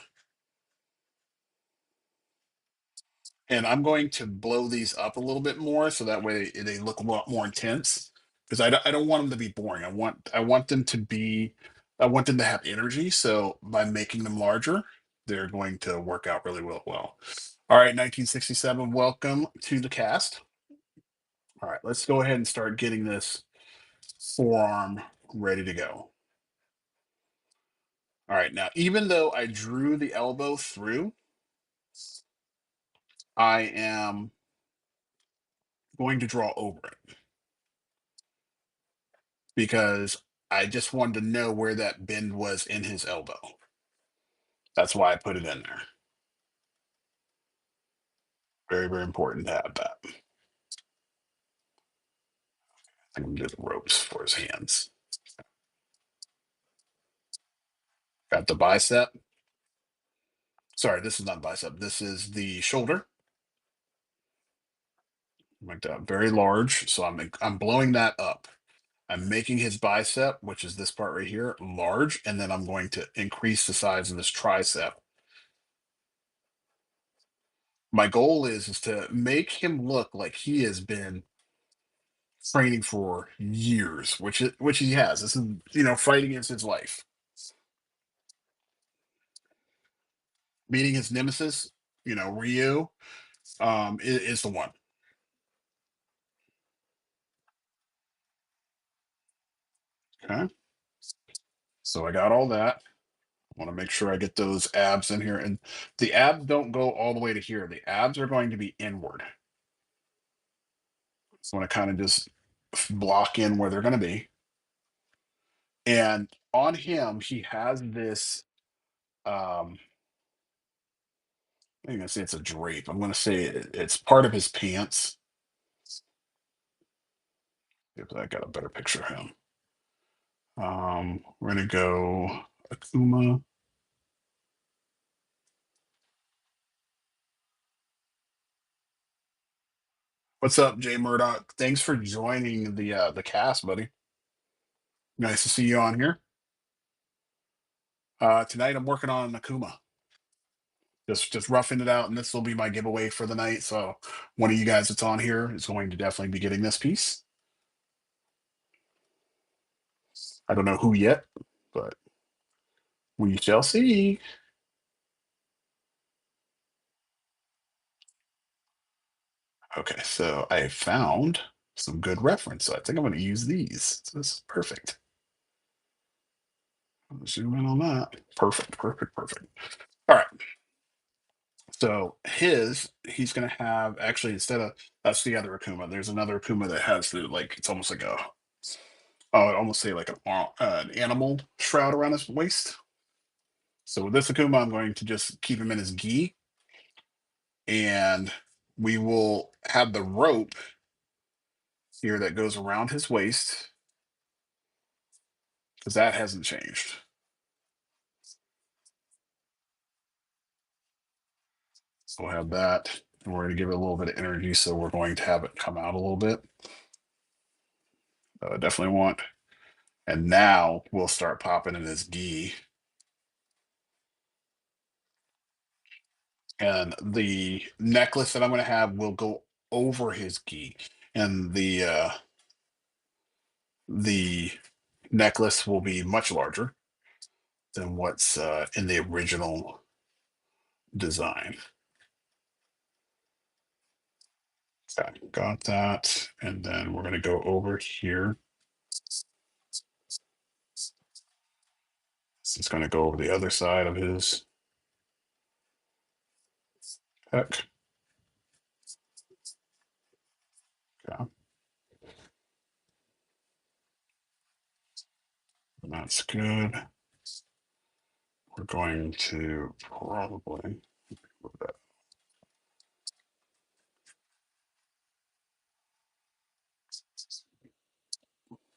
S1: And I'm going to blow these up a little bit more so that way they look a lot more intense. Because I don't want them to be boring. I want them to be I want them to have energy. So by making them larger, they're going to work out really well. All right, 1967, welcome to the cast. All right, let's go ahead and start getting this forearm ready to go. All right, now even though I drew the elbow through, I am going to draw over it because I just wanted to know where that bend was in his elbow. That's why I put it in there. Very, very important to have that. I'm gonna do the ropes for his hands. Got the bicep. Sorry, this is not bicep. This is the shoulder. Like that, very large. So I'm blowing that up. I'm making his bicep, which is this part right here, large, and then I'm going to increase the size of this tricep. My goal is to make him look like he has been training for years, which he has. This is fighting against his life, beating his nemesis. Ryu is the one. Okay, so I got all that. I want to make sure I get those abs in here, and the abs don't go all the way to here. The abs are going to be inward. So I want to kind of just block in where they're going to be. And on him, he has this. I'm going to say it's a drape. I'm going to say it's part of his pants. If I got a better picture of him. We're going to go Akuma. What's up, Jay Murdoch? Thanks for joining the cast, buddy. Nice to see you on here. Tonight I'm working on Akuma. Just roughing it out, and this will be my giveaway for the night. So one of you guys that's on here is going to definitely be getting this piece. I don't know who yet, but we shall see. Okay, so I found some good reference. So I think I'm going to use these. So this is perfect. Zoom in on that. Perfect, perfect, perfect. All right. So he's going to have actually instead of that's the other Akuma. There's another Akuma that has the like it's almost like a I'd almost say like an animal shroud around his waist. So with this Akuma, I'm going to just keep him in his gi, and we will have the rope here that goes around his waist because that hasn't changed. So we'll have that, and we're going to give it a little bit of energy, so we're going to have it come out a little bit. Definitely want. And now we'll start popping in his gi. And the necklace that I'm going to have will go over his gi, and the necklace will be much larger than what's in the original design. Okay, got that. And then we're going to go over here. So it's going to go over the other side of his heck. Okay, that's good. We're going to probably move that.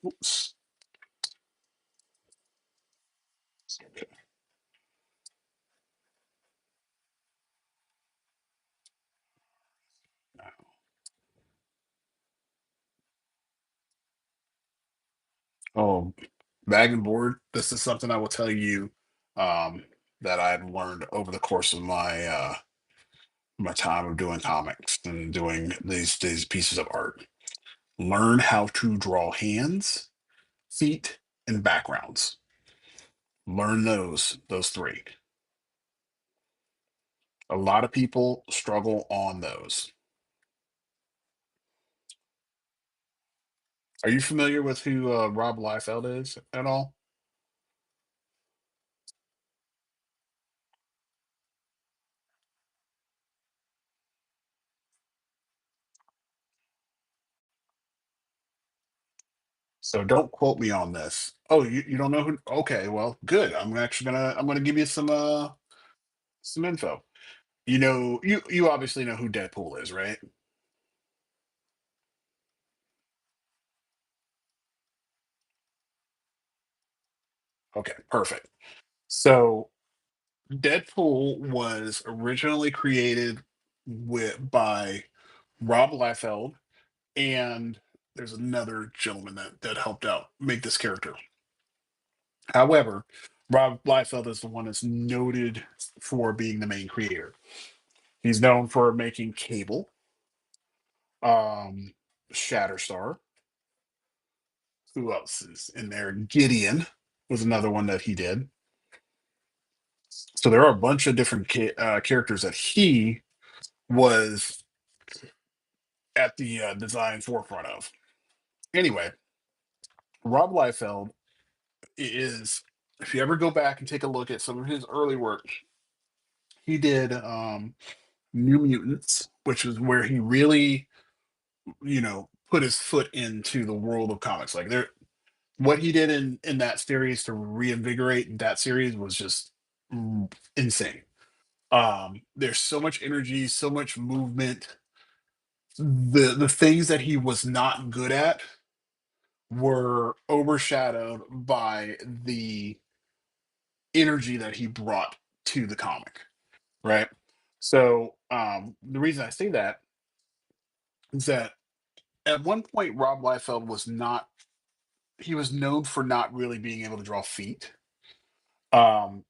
S1: Oops. Okay. Oh, bag and board. This is something I will tell you um, that I've learned over the course of my time of doing comics and doing these pieces of art. Learn how to draw hands, feet, and backgrounds. Learn those three. A lot of people struggle on those. Are you familiar with who Rob Liefeld is at all? So don't quote me on this. Oh, you don't know who? Okay, well, good. I'm gonna give you some info. You obviously know who Deadpool is, right? Okay, perfect. So Deadpool was originally created by Rob Liefeld, and there's another gentleman that helped out make this character. However, Rob Liefeld is the one that's noted for being the main creator. He's known for making Cable, um, Shatterstar. Who else is in there? Gideon was another one that he did. So there are a bunch of different characters that he was at the design forefront of. Anyway, Rob Liefeld is, if you ever go back and take a look at some of his early work, he did New Mutants, which is where he really, put his foot into the world of comics. Like what he did in that series to reinvigorate that series was just insane. There's so much energy, so much movement. The things that he was not good at were overshadowed by the energy that he brought to the comic, right? So the reason I say that is that at one point Rob Liefeld was not he was known for not really being able to draw feet. Um,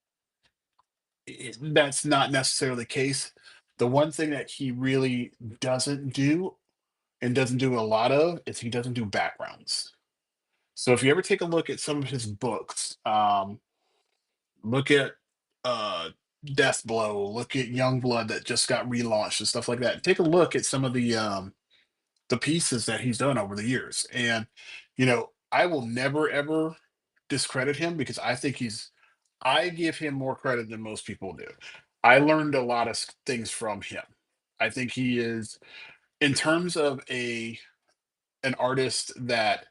S1: that's not necessarily the case. The one thing that he really doesn't do and doesn't do a lot of is he doesn't do backgrounds. So if you ever take a look at some of his books, look at uh Death Blow, look at Young Blood that just got relaunched and stuff like that. Take a look at some of the pieces that he's done over the years. And I will never ever discredit him because I give him more credit than most people do. I learned a lot of things from him. I think he is, in terms of a an artist that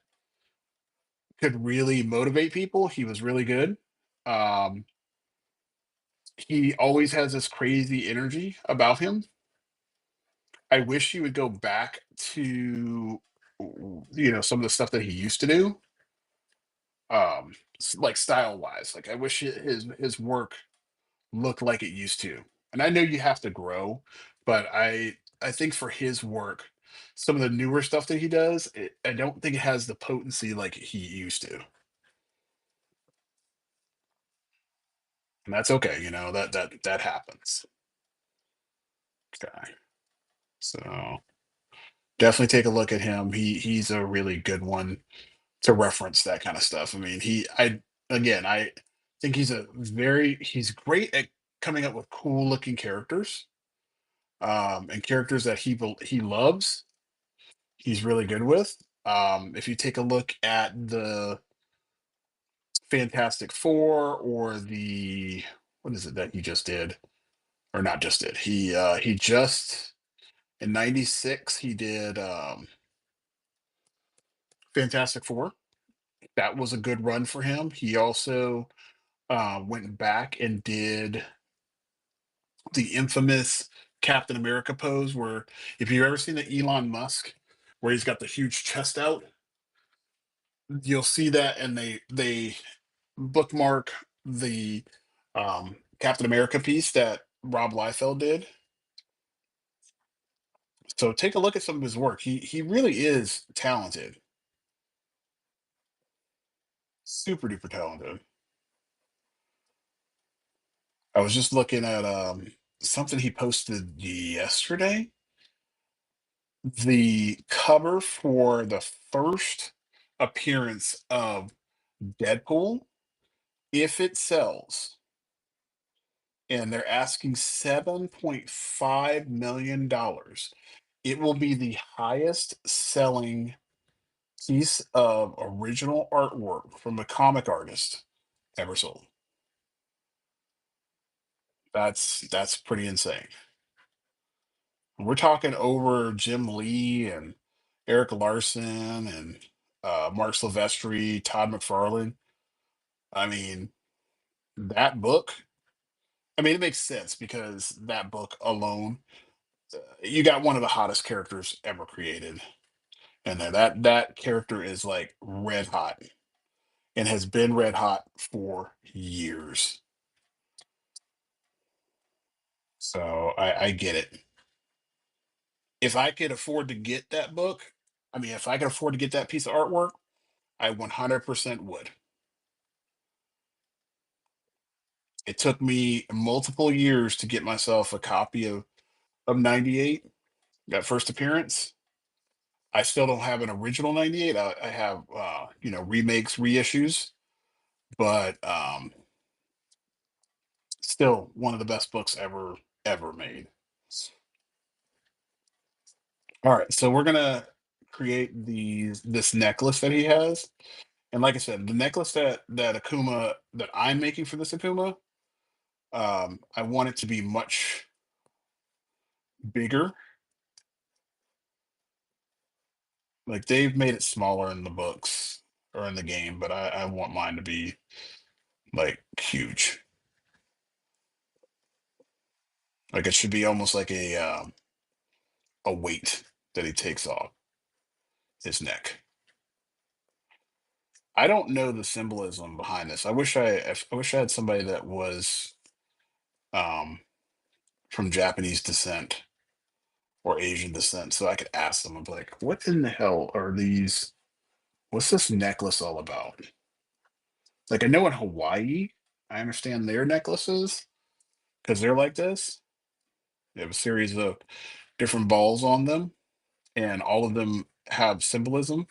S1: could really motivate people, he was really good. Um, he always has this crazy energy about him. I wish he would go back to some of the stuff that he used to do, like style wise. Like I wish his work looked like it used to. And I know you have to grow, but I think for his work, some of the newer stuff that he does, I don't think it has the potency like he used to. And that's okay, that happens. Okay. So definitely take a look at him. He's a really good one to reference that kind of stuff. I mean, I think he's great at coming up with cool looking characters, and characters that he loves. He's really good with. If you take a look at the Fantastic Four or the what is it that he just did or not just did? He just in '96 he did Fantastic Four. That was a good run for him. He also went back and did the infamous Captain America pose, where if you've ever seen the Elon Musk, where he's got the huge chest out, you'll see that, and they bookmark the Captain America piece that Rob Liefeld did. So take a look at some of his work. He really is talented, super duper talented. I was just looking at something he posted yesterday. The cover for the first appearance of Deadpool, if it sells, and they're asking $7.5 million, it will be the highest selling piece of original artwork from a comic artist ever sold. That's pretty insane. We're talking over Jim Lee and Eric Larson and Mark Silvestri, Todd McFarlane. I mean, that book. I mean, it makes sense because that book alone, you got one of the hottest characters ever created, and that character is like red hot and has been red hot for years. So I get it. If I could afford to get that book, I mean, if I could afford to get that piece of artwork, I 100% would. It took me multiple years to get myself a copy of '98, that first appearance. I still don't have an original '98. I have remakes, reissues, but still one of the best books ever made. All right, so we're gonna create this necklace that he has. And like I said, the necklace that Akuma that I'm making for this Akuma, I want it to be much bigger. Like they've made it smaller in the books or in the game, but I want mine to be like huge. Like it should be almost like a weight that he takes off his neck. I don't know the symbolism behind this. I wish I had somebody that was um, from Japanese descent or Asian descent, so I could ask them. I'm like, what in the hell are these? What's this necklace all about? Like I know in Hawaii, I understand their necklaces because they're like this. They have a series of different balls on them, and all of them have symbolism.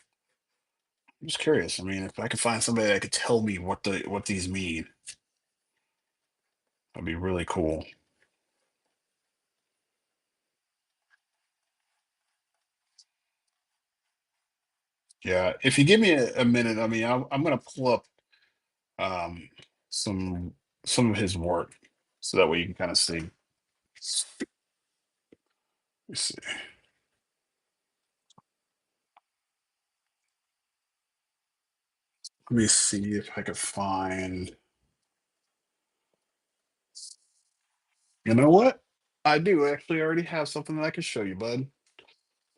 S1: I'm just curious. I mean, if I could find somebody that could tell me what these mean, that'd be really cool. Yeah, if you give me a minute, I mean, I'm gonna pull up um, some some of his work so that way you can kind of see. Let's see. Let me see if I could find. You know what? I do actually already have something that I can show you, bud.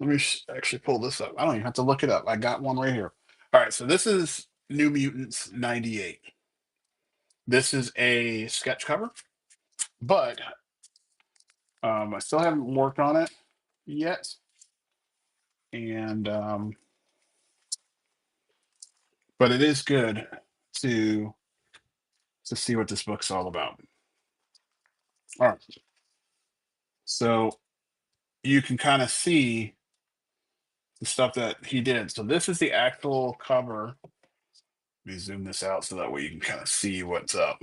S1: Let me actually pull this up. I don't even have to look it up. I got one right here. All right, so this is New Mutants 98. This is a sketch cover, but I still haven't worked on it yet. And but it is good to to see what this book's all about. All right. So you can kind of see the stuff that he did. So this is the actual cover. Let me zoom this out so that way you can kind of see what's up.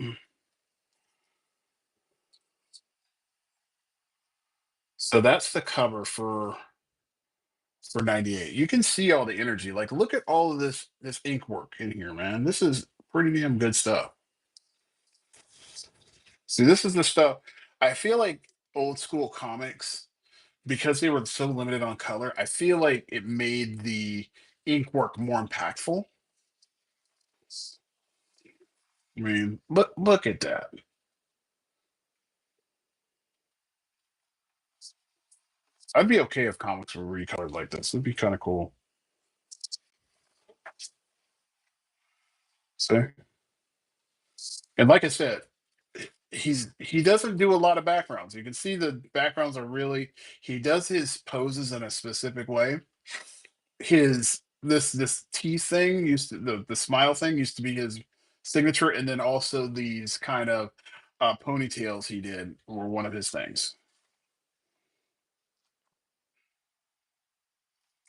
S1: So that's the cover for 98. You can see all the energy. Like look at all of this ink work in here, man. This is pretty damn good stuff. See, this is the stuff I feel like old school comics, because they were so limited on color, I feel like it made the ink work more impactful. I mean, look at that. I'd be okay if comics were recolored like this. It'd be kind of cool. See? And like I said, he doesn't do a lot of backgrounds. You can see the backgrounds are really, he does his poses in a specific way. His this teeth thing used to, the smile thing used to be his signature, and then also these kind of ponytails he did were one of his things.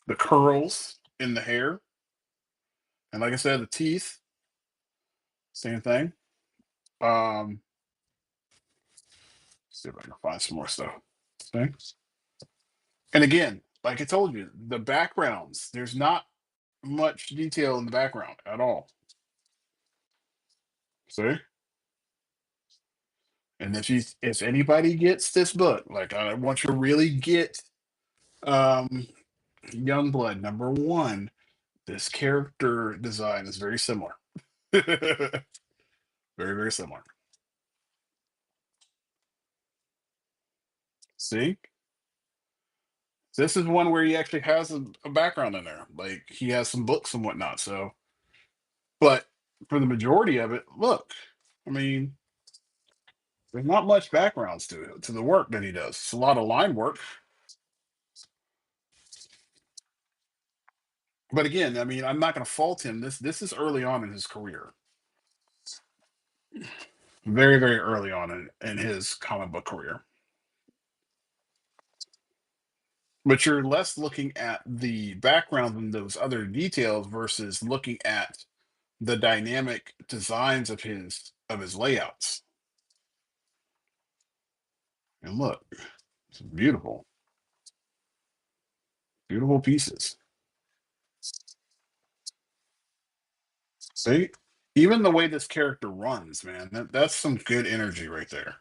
S1: The curls in the hair, and like I said, the teeth, same thing. Um, see if I can find some more stuff. Okay. And again, like I told you, the backgrounds, there's not much detail in the background at all. See? And if anybody gets this book, like I want you to really get um Youngblood #1, this character design is very similar. Very, very similar. See? This is one where he actually has a background in there. Like he has some books and whatnot. So, but for the majority of it, look, I mean, there's not much backgrounds to the work that he does. It's a lot of line work. But again, I mean, I'm not going to fault him. This is early on in his career, very, very early on in his comic book career. But you're less looking at the background and those other details versus looking at the dynamic designs of his layouts. And look, it's beautiful, beautiful pieces. See, even the way this character runs, man, that's some good energy right there.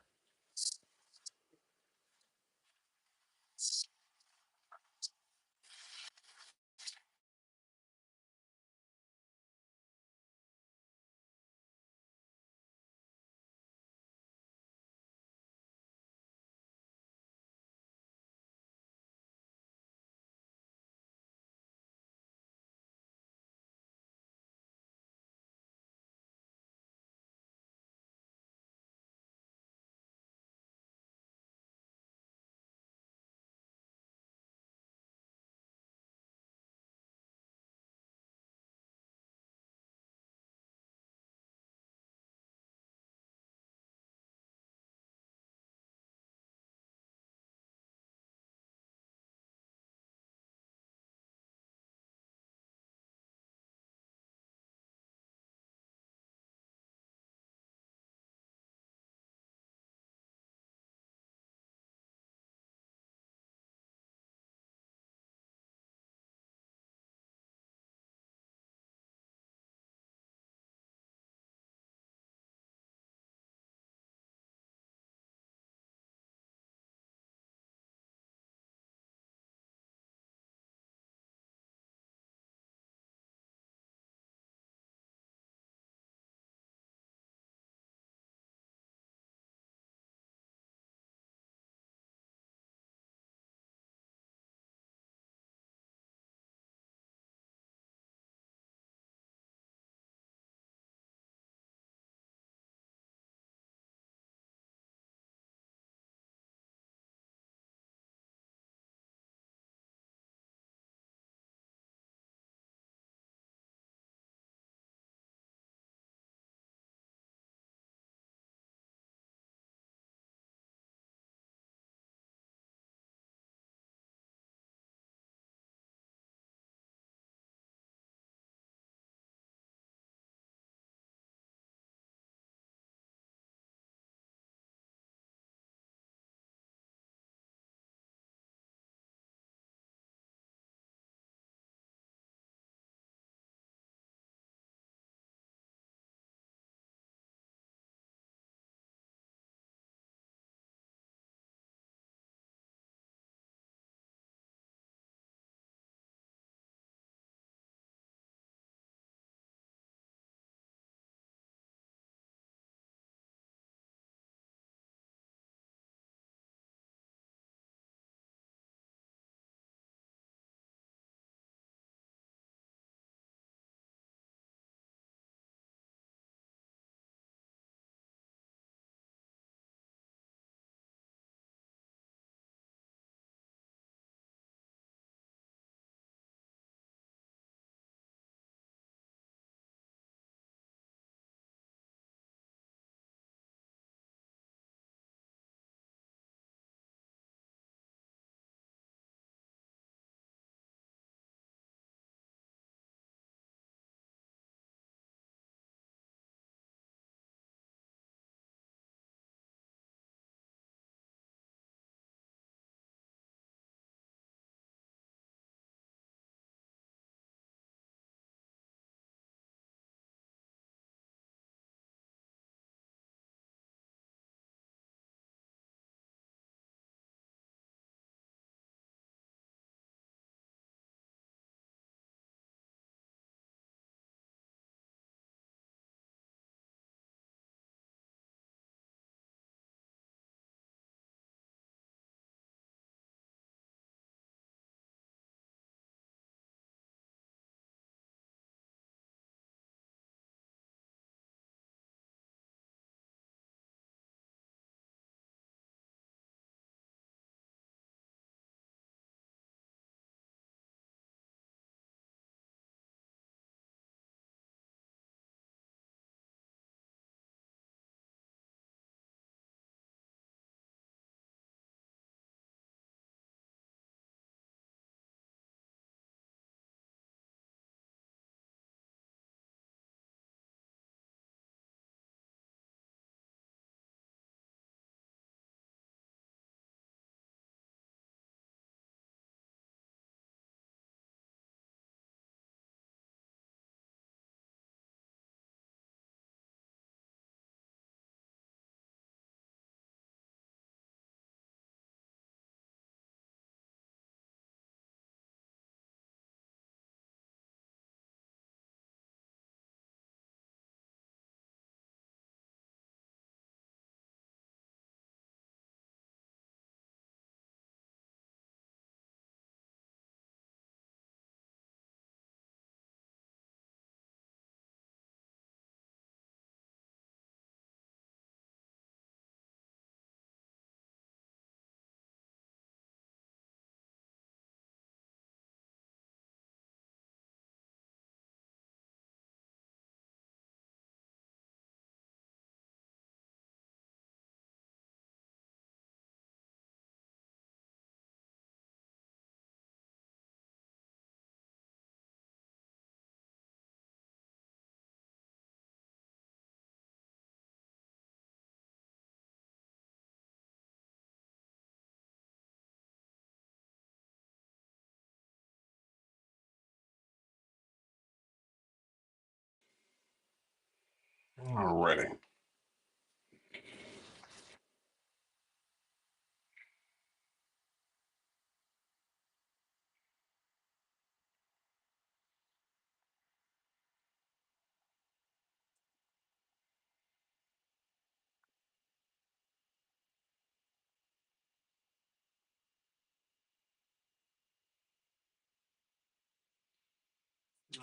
S1: already.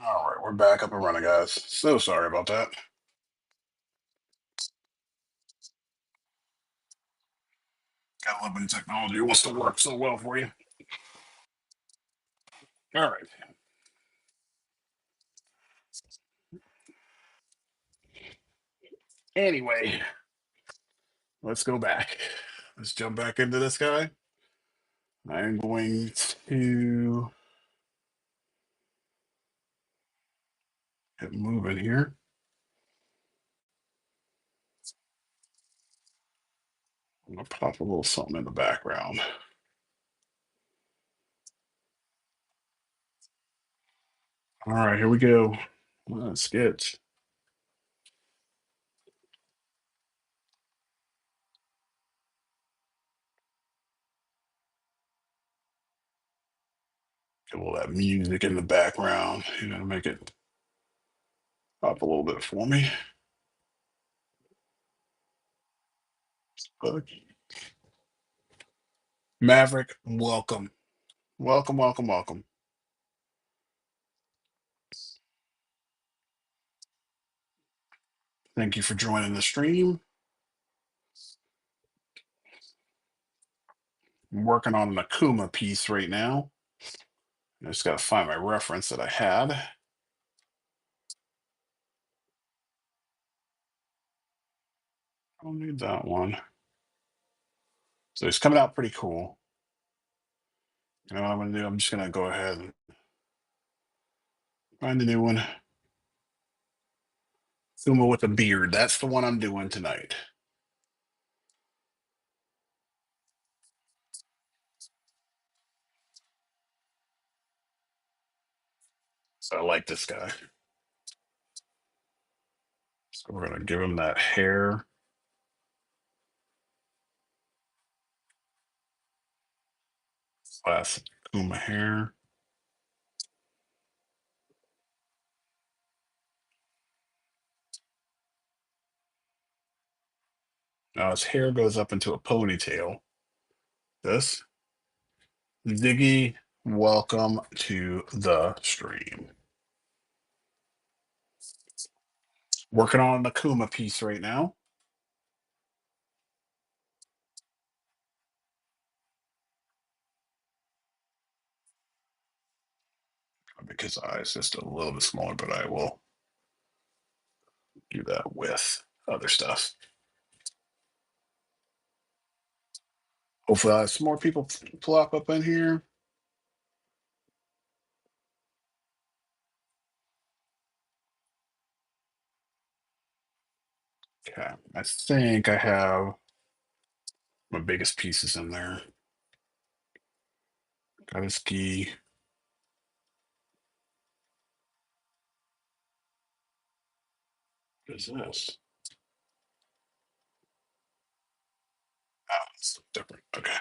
S1: All right, we're back up and running, guys. So sorry about that. Got a little bit of technology. It wants to work so well for you. All right. Anyway, let's go back. Let's jump back into this guy. I'm going to get moving here. I'm gonna pop a little something in the background. All right, here we go. Let's get all that music in the background. You know, make it pop a little bit for me. But Maverick, welcome. Welcome, welcome, welcome. Thank you for joining the stream. I'm working on an Akuma piece right now. I just got to find my reference that I had. I don't need that one. So it's coming out pretty cool. You know what I'm going to do? I'm just going to go ahead and find a new one. Akuma with a beard. That's the one I'm doing tonight. So I like this guy. So we're going to give him that hair. Classic Akuma hair. Now his hair goes up into a ponytail. This. Ziggy, welcome to the stream. Working on an Akuma piece right now. Because eyes just a little bit smaller, but I will do that with other stuff. Hopefully, some more people plop up in here. Okay, I think I have my biggest pieces in there. Got his key. What is this? Oh, it's different. Okay.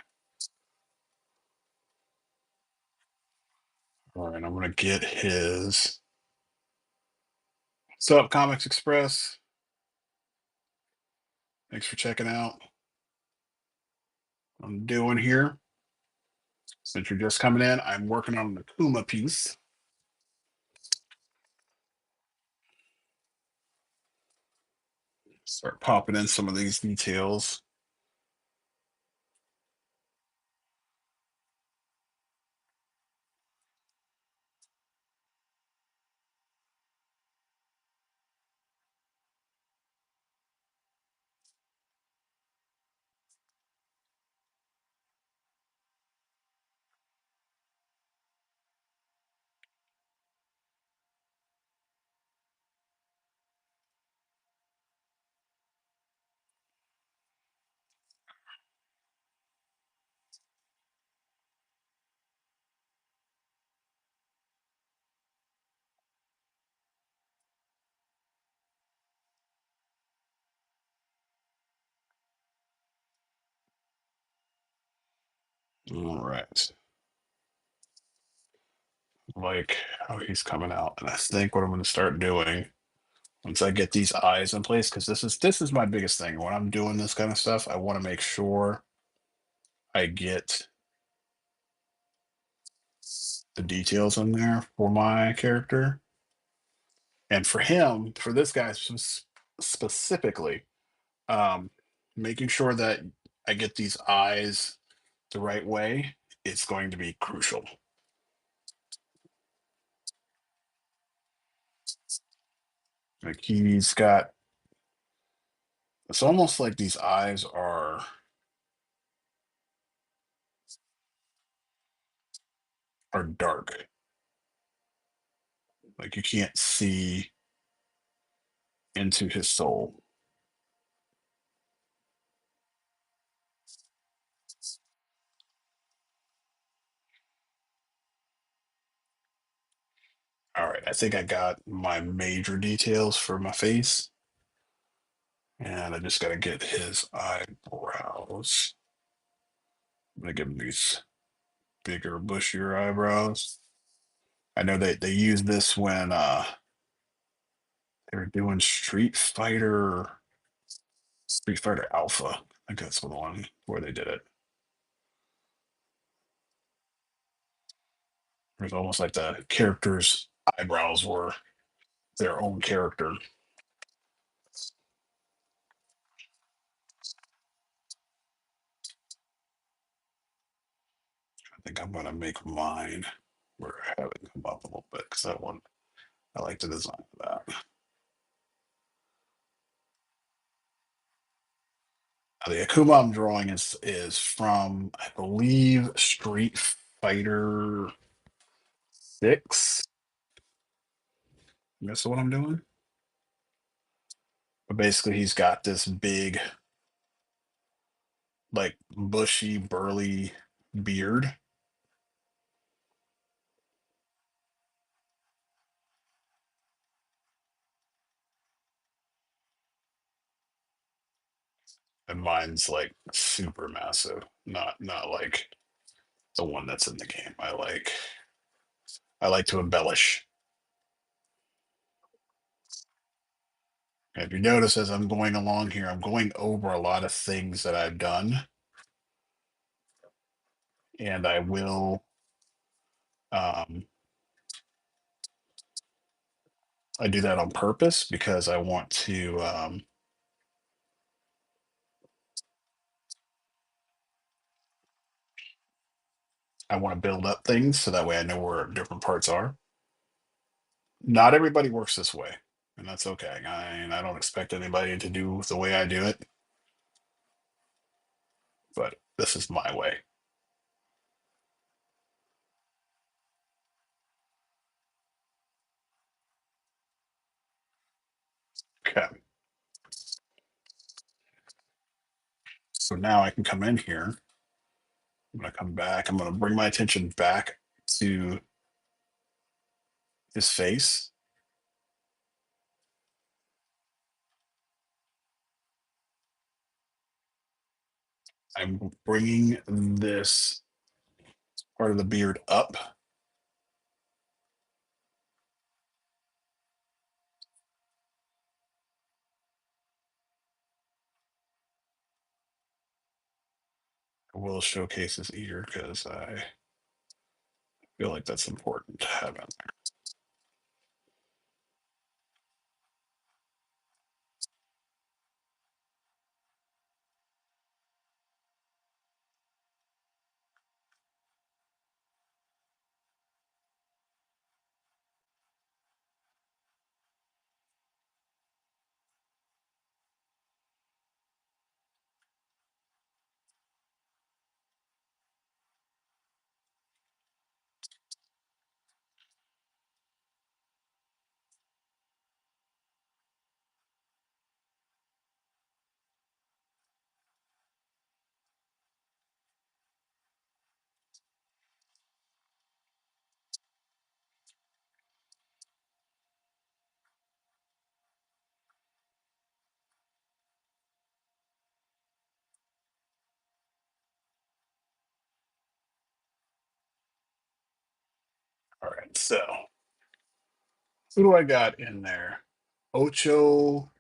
S1: All right, I'm gonna get his. What's up, Comics Express? Thanks for checking out. I'm doing here. Since you're just coming in, I'm working on an Akuma piece. Start popping in some of these details. All right. Like how he's coming out. And I think what I'm going to start doing once I get these eyes in place, because this is my biggest thing. When I'm doing this kind of stuff, I want to make sure I get the details in there for my character. And for him, for this guy specifically, um, making sure that I get these eyes the right way is going to be crucial. Like he's got, it's almost like these eyes are dark. Like you can't see into his soul. All right, I think I got my major details for my face, and I just got to get his eyebrows. I'm gonna give him these bigger, bushier eyebrows. I know they used this when they were doing Street Fighter Alpha. I think that's the one where they did it. It was almost like the character's eyebrows were their own character. I think I'm gonna make mine where I have it come up a little bit because that one I like the design of that. The Akuma I'm drawing is from I believe Street Fighter 6. That's what I'm doing. But basically, he's got this big, like bushy, burly beard. And mine's like super massive, not like the one that's in the game. I like to embellish. If you notice as I'm going along here, I'm going over a lot of things that I've done, and um, I do that on purpose because I want to build up things so that way I know where different parts are. Not everybody works this way, and that's okay. I don't expect anybody to do the way I do it, but this is my way. Okay. So now I can come in here. I'm going to come back. I'm going to bring my attention back to his face. I'm bringing this part of the beard up. I will showcase his ear because I feel like that's important to have in So, who do I got in there? Ocho,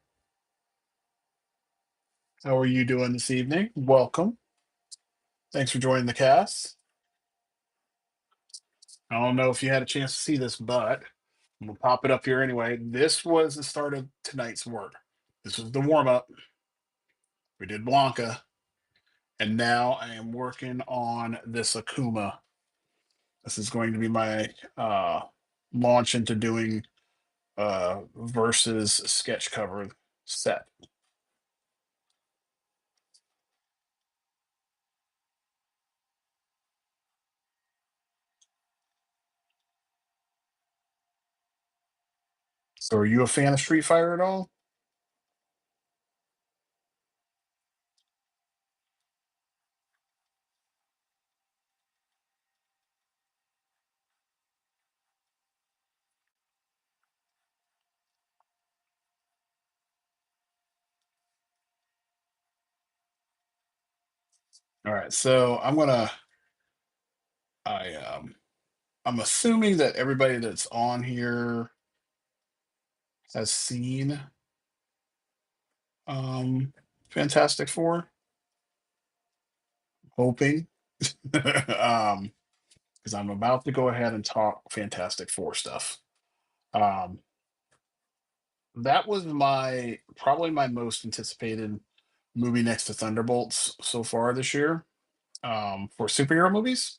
S1: how are you doing this evening? Welcome. Thanks for joining the cast. I don't know if you had a chance to see this, but we'll pop it up here anyway. This was the start of tonight's work. This was the warm up. We did Blanca, and now I am working on this Akuma. This is going to be my launch into doing versus sketch cover set. So, are you a fan of Street Fighter at all? All right, so I I'm assuming that everybody that's on here has seen um Fantastic Four. Hoping, because I'm about to go ahead and talk Fantastic Four stuff. Um, that was my probably my most anticipated movie next to Thunderbolts so far this year. For superhero movies,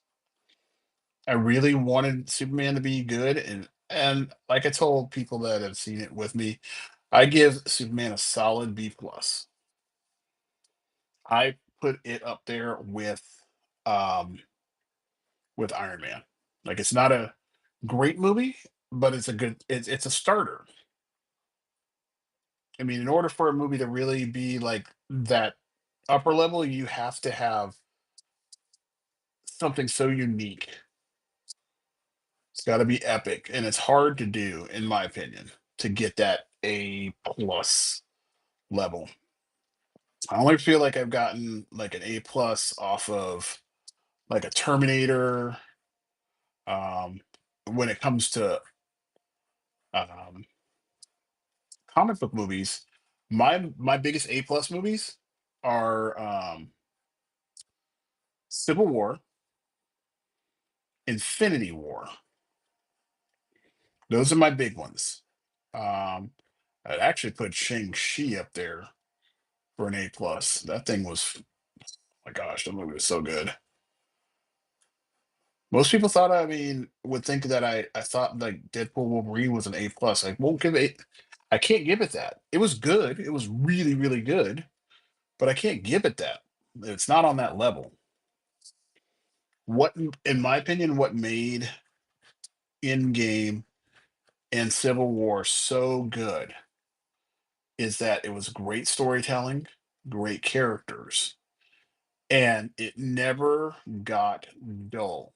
S1: I really wanted Superman to be good, and like I told people that have seen it with me, I give Superman a solid B plus. I put it up there um with Iron Man. Like it's not a great movie, but it's a starter. I mean, in order for a movie to really be like that upper level, you have to have something so unique. It's got to be epic, and it's hard to do, in my opinion, to get that A plus level. I only feel like I've gotten like an A plus off of like a Terminator. Um, when it comes to um, comic book movies, my biggest A plus movies are Civil War, Infinity War. Those are my big ones. Um, I'd actually put Shang-Chi up there for an A plus. That thing was, my gosh, that movie was so good. Most people thought, I mean, would think that I thought like Deadpool Wolverine was an A plus. I won't give it. I can't give it that. It was good. It was really really good, but I can't give it that. It's not on that level. In my opinion, what made Endgame and Civil War so good is that it was great storytelling, great characters, and it never got dull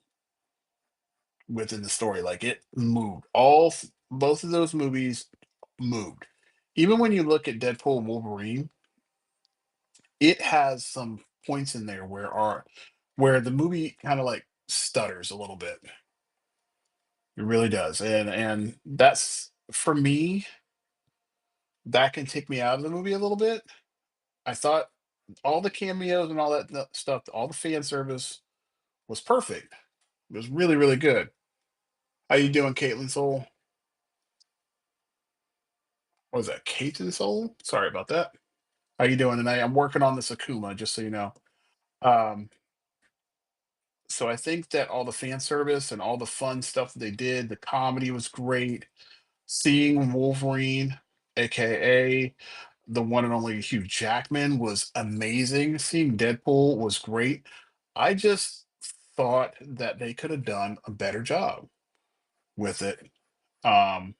S1: within the story. Like it moved. Both of those movies moved. Even when you look at Deadpool and Wolverine, it has some points in there where the movie kind of like stutters a little bit. It really does. And that's for me, that can take me out of the movie a little bit. I thought all the cameos and all that stuff, all the fan service was perfect. It was really, really good. How you doing, Caitlin Soul? What was that, Caitlin Soul? Sorry about that. How you doing tonight? I'm working on this Akuma, just so you know. Um, so I think that all the fan service and all the fun stuff that they did, the comedy was great. Seeing Wolverine, aka the one and only Hugh Jackman, was amazing. Seeing Deadpool was great. I just thought that they could have done a better job with it. Um,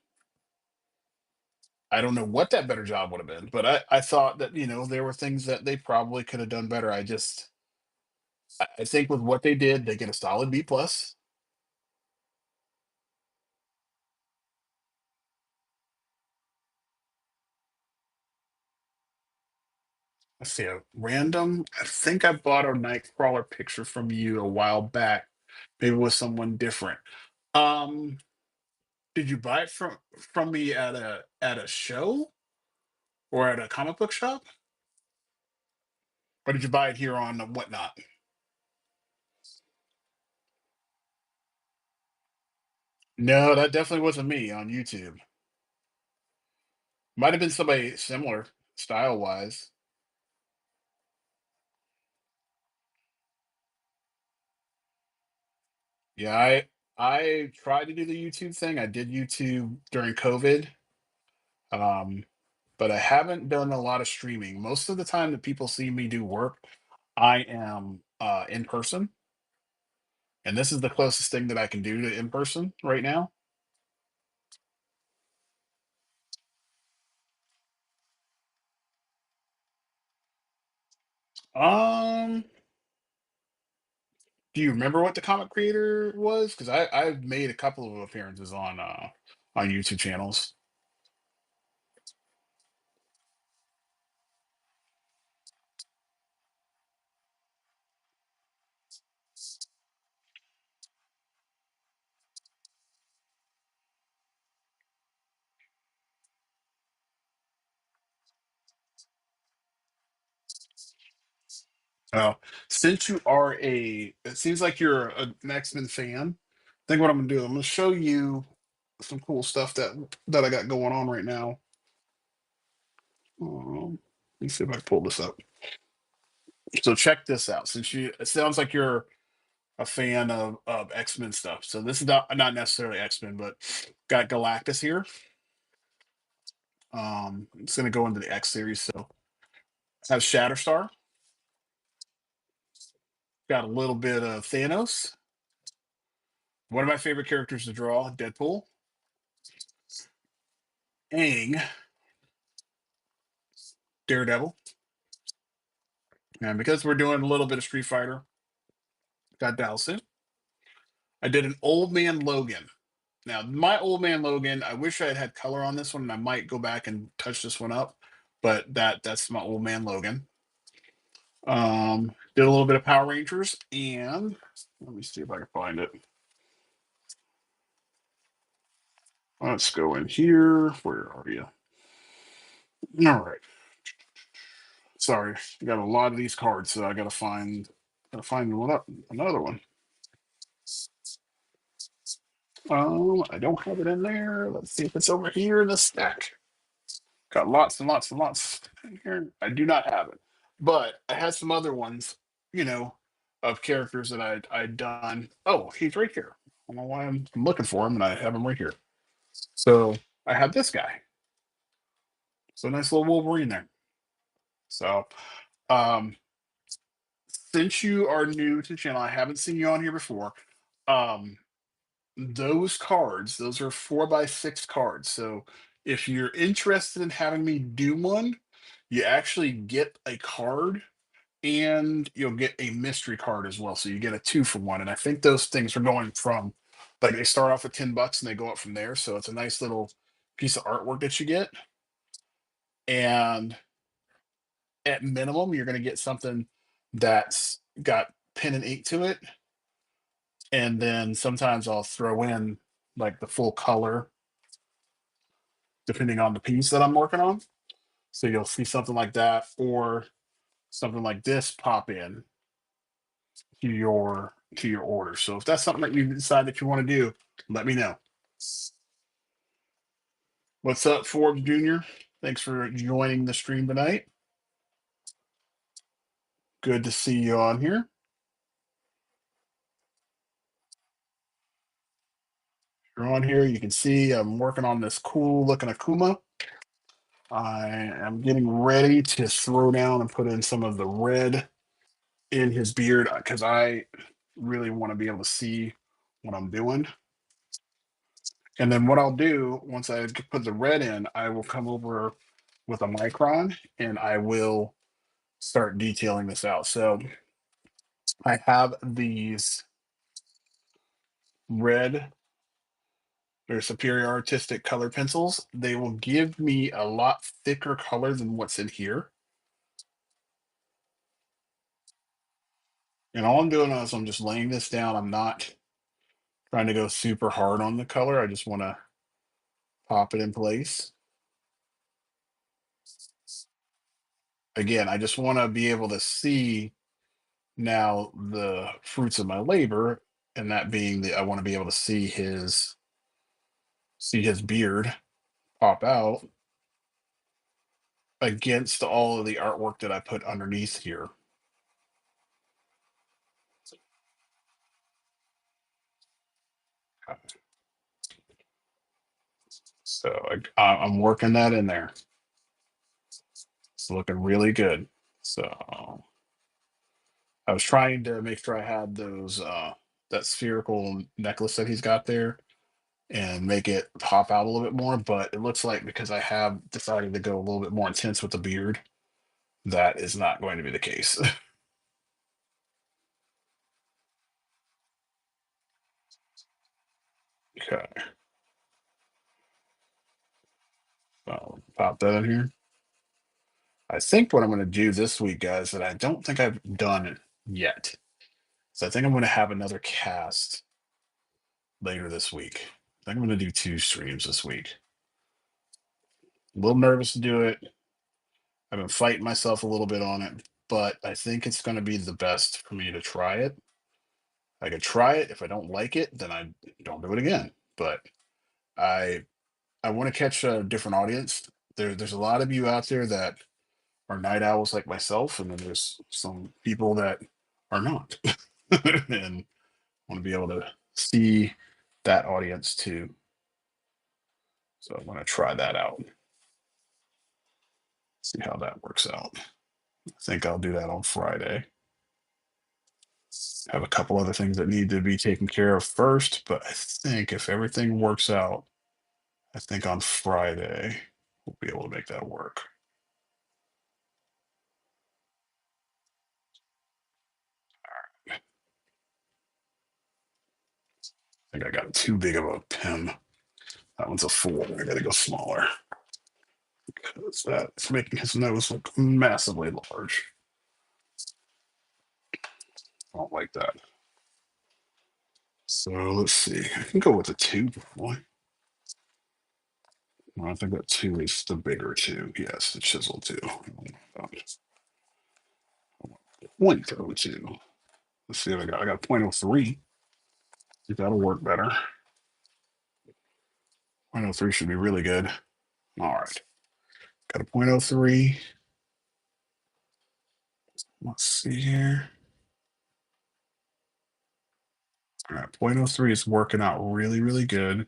S1: I don't know what that better job would have been, but I thought that, there were things that they probably could have done better. I think with what they did, they get a solid B plus. Let's see, a random. I think I bought a Nightcrawler picture from you a while back, maybe with someone different. Um, Did you buy it from me at a show or at a comic book shop, or did you buy it here on Whatnot? No, that definitely wasn't me on YouTube. Might have been somebody similar style wise. Yeah, I tried to do the YouTube thing. I did YouTube during COVID, um, but I haven't done a lot of streaming. Most of the time that people see me do work, I am in person, and this is the closest thing that I can do to in person right now. Um, do you remember what the comic creator was? Because I've made a couple of appearances on YouTube channels. Uh, since you are it seems like you're an X-Men fan. I think what I'm gonna do, I'm gonna show you some cool stuff that I got going on right now. Let me see if I can pull this up. So check this out. Since it sounds like you're a fan of X-Men stuff. So this is not necessarily X-Men, but got Galactus here. It's gonna go into the X series. So has Shatterstar. Got a little bit of Thanos. One of my favorite characters to draw, Deadpool. Aang, Daredevil. And because we're doing a little bit of Street Fighter, got Dhalsim. I did an Old Man Logan. Now, my Old Man Logan, I wish I had had color on this one, and I might go back and touch this one up. But that's my Old Man Logan. Did a little bit of Power Rangers, and let me see if I can find it. Let's go in here. Where are you? All right. Sorry, I got a lot of these cards, so I gotta find one up another one. I don't have it in there. Let's see if it's over here in the stack. Got lots and lots and lots in here. I do not have it, but I had some other ones, you know, of characters that I'd done. Oh, he's right here. I don't know why I'm looking for him, and I have him right here. So I have this guy. So nice little Wolverine there. So um, since you are new to the channel, I haven't seen you on here before. Um, those cards, those are 4x6 cards. So if you're interested in having me do one, you actually get a card and you'll get a mystery card as well. So you get a 2 for 1. And I think those things are going from like they start off at $10 and they go up from there. So it's a nice little piece of artwork that you get. And at minimum, you're gonna get something that's got pen and ink to it. And then sometimes I'll throw in like the full color depending on the piece that I'm working on. So you'll see something like that or something like this pop in to your order. So if that's something that you decide that you want to do, let me know. What's up, Forbes Jr.? Thanks for joining the stream tonight. Good to see you on here. If you're on here, you can see I'm working on this cool looking Akuma. I am getting ready to throw down and put in some of the red in his beard because I really want to be able to see what I'm doing. And then what I'll do once I put the red in, I will come over with a micron and I will start detailing this out. So I have these red or superior artistic color pencils. They will give me a lot thicker color than what's in here. And all I'm doing is I'm just laying this down. I'm not trying to go super hard on the color. I just want to pop it in place. Again, I just want to be able to see now the fruits of my labor, and that being I want to be able to see his beard pop out against all of the artwork that I put underneath here. So I'm working that in there. It's looking really good. So I was trying to make sure I had those that spherical necklace that he's got there and make it pop out a little bit more. But it looks like because I have decided to go a little bit more intense with the beard, that is not going to be the case. Okay, so pop that in here. I think what I'm going to do this week, guys, that I don't think I've done yet. So I think I'm going to have another cast later this week. I think I'm going to do 2 streams this week. A little nervous to do it. I've been fighting myself a little bit on it, but I think it's going to be the best for me to try it. I could try it. If I don't like it, then I don't do it again. But I I want to catch a different audience. There's a lot of you out there that are night owls like myself, and then there's some people that are not, and want to be able to see that audience too. So I'm going to try that out. See how that works out. I think I'll do that on Friday. Have a couple other things that need to be taken care of first, but I think if everything works out, I think on Friday we'll be able to make that work. I think I got too big of a pen. That one's a 4. I got to go smaller because that's making his nose look massively large. I don't like that. So let's see. I can go with a 2. Boy. I think that 2 is the bigger 2. Yes, the chisel 2. 0.02. Let's see what I got. I got 0.03. Think that'll work better. 0.03 should be really good. All right. Got a 0.03. Let's see here. All right. 0.03 is working out really, really good.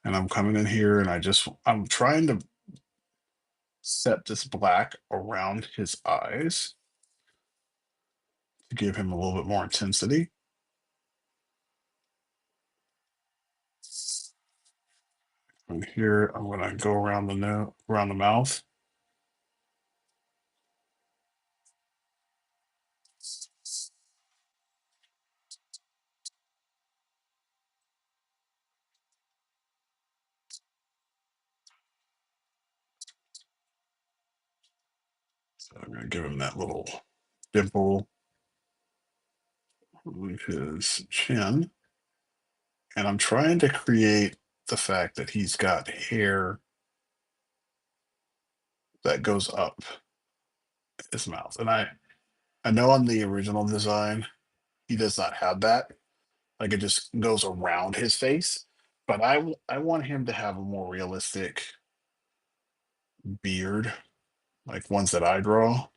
S1: And I'm coming in here and I'm trying to set this black around his eyes to give him a little bit more intensity. And here I'm going to go around around the mouth. So I'm going to give him that little dimple on his chin. And I'm trying to create the fact that he's got hair that goes up his mouth. And I know on the original design, he does not have that. Like it just goes around his face. But I want him to have a more realistic beard, like ones that I draw.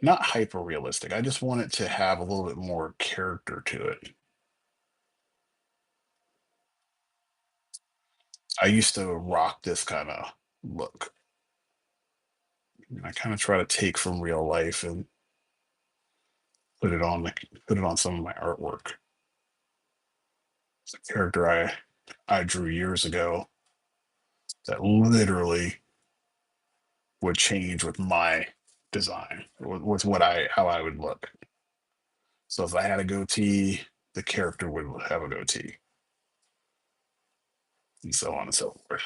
S1: Not hyper realistic. I just want it to have a little bit more character to it. I used to rock this kind of look. I kind of try to take from real life and put it on some of my artwork. It's a character I drew years ago that literally would change with my design, with what I how I would look. So if I had a goatee, the character would have a goatee, and so on and so forth.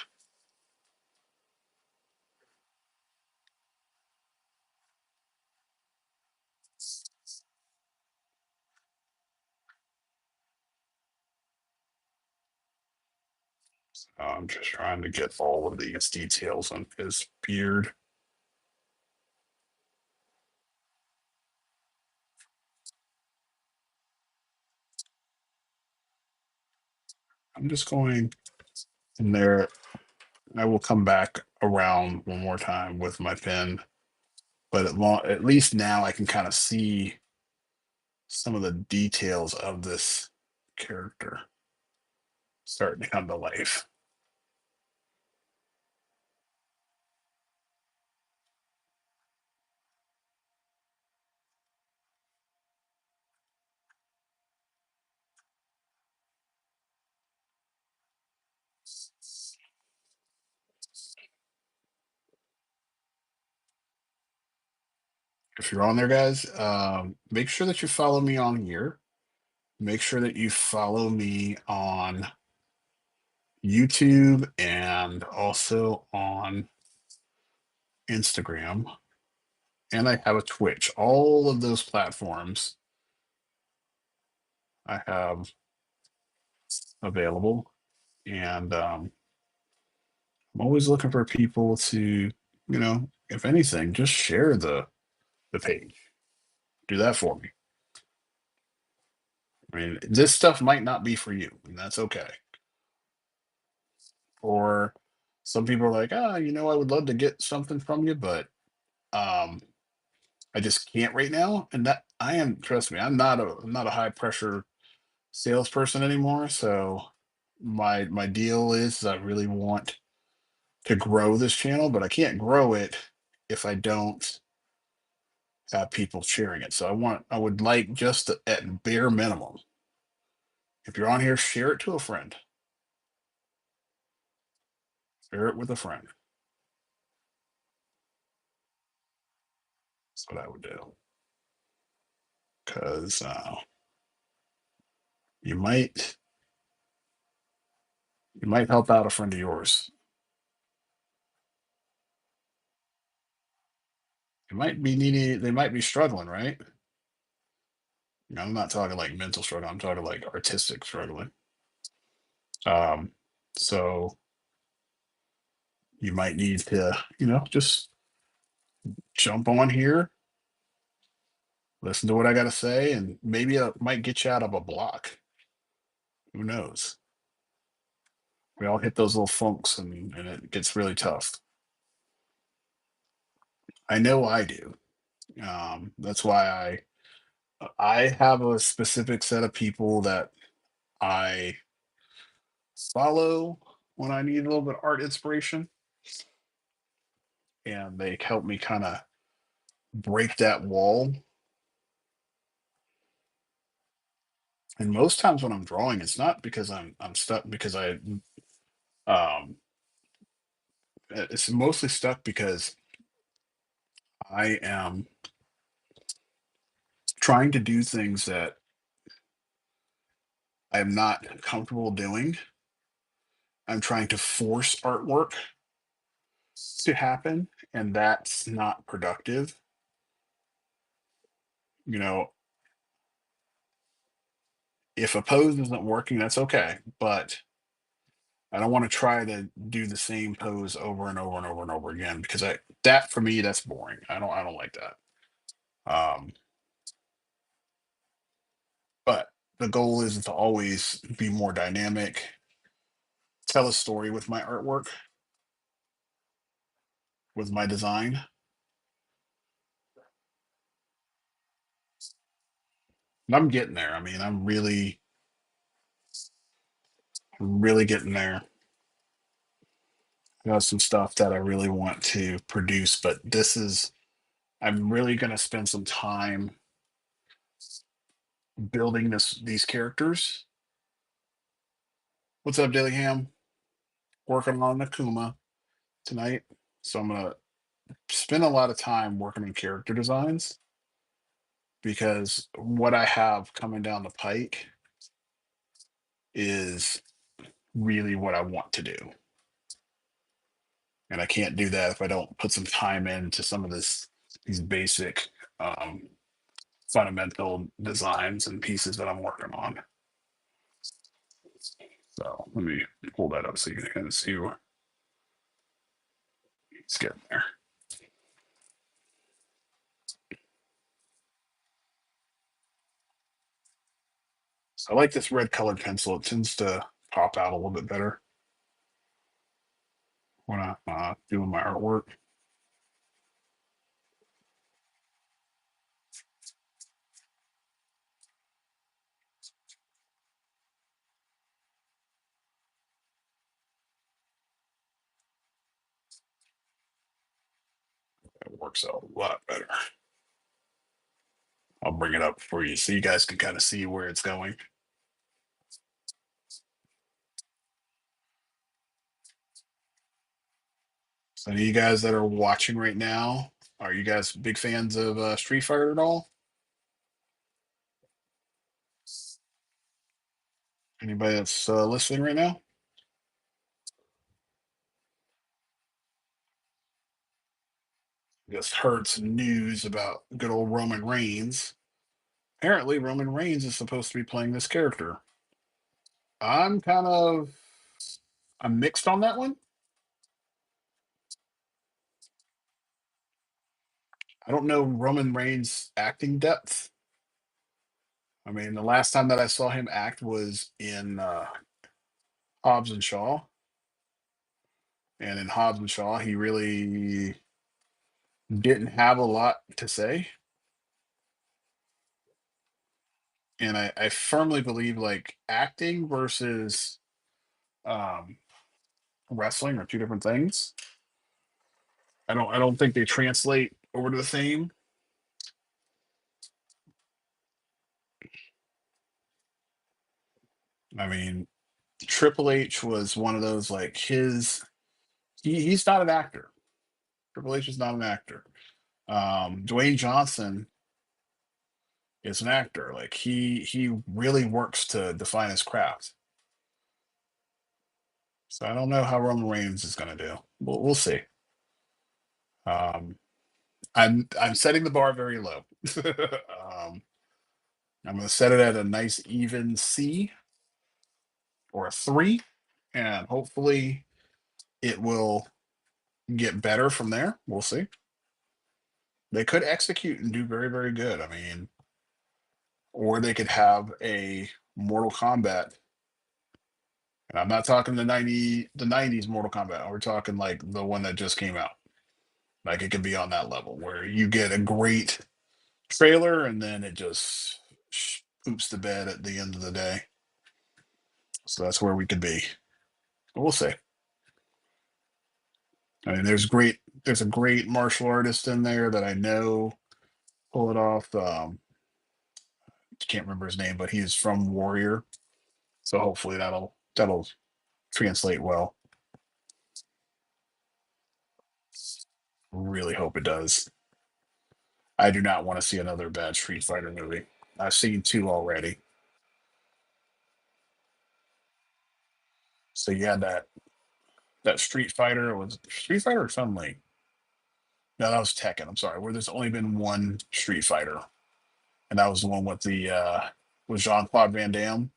S1: I'm just trying to get all of these details on his beard. I'm just going in there. I will come back around one more time with my pen, but at least now I can kind of see some of the details of this character starting to come to life. If you're on there, guys, make sure that you follow me on here. Make sure that you follow me on YouTube and also on Instagram. And I have a Twitch. All of those platforms I have available. And I'm always looking for people to, if anything, just share the page. Do that for me. I mean, this stuff might not be for you, and that's okay. Or some people are like, I would love to get something from you, but um, I just can't right now. And that I am, trust me, I'm not a high pressure salesperson anymore. So my deal is I really want to grow this channel, but I can't grow it if I don't have people sharing it. So I would like just at bare minimum, if you're on here, share it to a friend, share it with a friend. That's what I would do. Because you might you might help out a friend of yours. You might be needing. They might be struggling, right? I'm not talking like mental struggle. I'm talking like artistic struggling. Um, so you might need to, just jump on here, listen to what I got to say, and maybe it might get you out of a block. Who knows? We all hit those little funks, and it gets really tough. I know I do. That's why I have a specific set of people that I follow when I need a little bit of art inspiration, and they help me kind of break that wall. And most times when I'm drawing, it's not because I'm stuck because um it's mostly stuck because I am trying to do things that I'm not comfortable doing. I'm trying to force artwork to happen, and that's not productive. You know, if a pose isn't working, that's okay, but I don't want to try to do the same pose over and over and over and over again because that for me that's boring. I don't like that. Um, but the goal is to always be more dynamic, tell a story with my artwork, with my design. And I'm getting there. I mean, I'm really getting there. I got some stuff that I really want to produce, but I'm really going to spend some time building these characters. What's up, Dillingham? Working on Nakuma tonight. So I'm gonna spend a lot of time working on character designs because what I have coming down the pike is really what I want to do. And I can't do that if I don't put some time into some of these basic um, fundamental designs and pieces that I'm working on. So let me pull that up so you can kind of see where it's getting there. So I like this red colored pencil. It tends to pop out a little bit better when I'm doing my artwork. It works out a lot better. I'll bring it up for you so you guys can kind of see where it's going. So you guys that are watching right now, are you guys big fans of Street Fighter at all? Anybody that's listening right now? Just heard some news about good old Roman Reigns. Apparently, Roman Reigns is supposed to be playing this character. I'm kind of I'm mixed on that one. I don't know Roman Reigns' acting depth. I mean, the last time that I saw him act was in Hobbs and Shaw, and in Hobbs and Shaw, he really didn't have a lot to say. And I firmly believe like acting versus um, wrestling are two different things. I don't think they translate over to the same. I mean, Triple H was one of those like he's not an actor. Triple H is not an actor. Dwayne Johnson is an actor. Like he really works to define his craft. So I don't know how Roman Reigns is going to do. We'll see. Um, I'm setting the bar very low. I'm going to set it at a nice even C or a 3, and hopefully it will get better from there. We'll see. They could execute and do very, very good. I mean, or they could have a Mortal Kombat. And I'm not talking the 90s Mortal Kombat. We're talking like the one that just came out. Like it could be on that level where you get a great trailer and then it just poops the bed at the end of the day. So that's where we could be. We'll see. I mean, there's a great martial artist in there that I know pull it off. Can't remember his name, but he's from Warrior. So hopefully that'll translate well. Really hope it does. I do not want to see another bad Street Fighter movie. I've seen two already. So yeah, that Street Fighter was Street Fighter or Chun Li. No, that was Tekken. I'm sorry. Where there's only been one Street Fighter, and that was the one with the with Jean Claude Van Damme.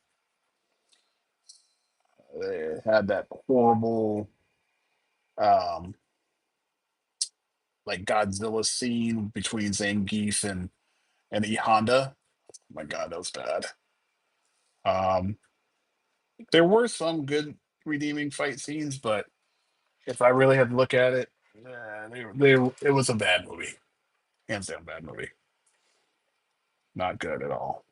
S1: They had that horrible um like Godzilla scene between Zangief and E Honda. Oh my God, that was bad. Um, there were some good redeeming fight scenes, but if I really had to look at it, it was a bad movie, hands down, bad movie. Not good at all.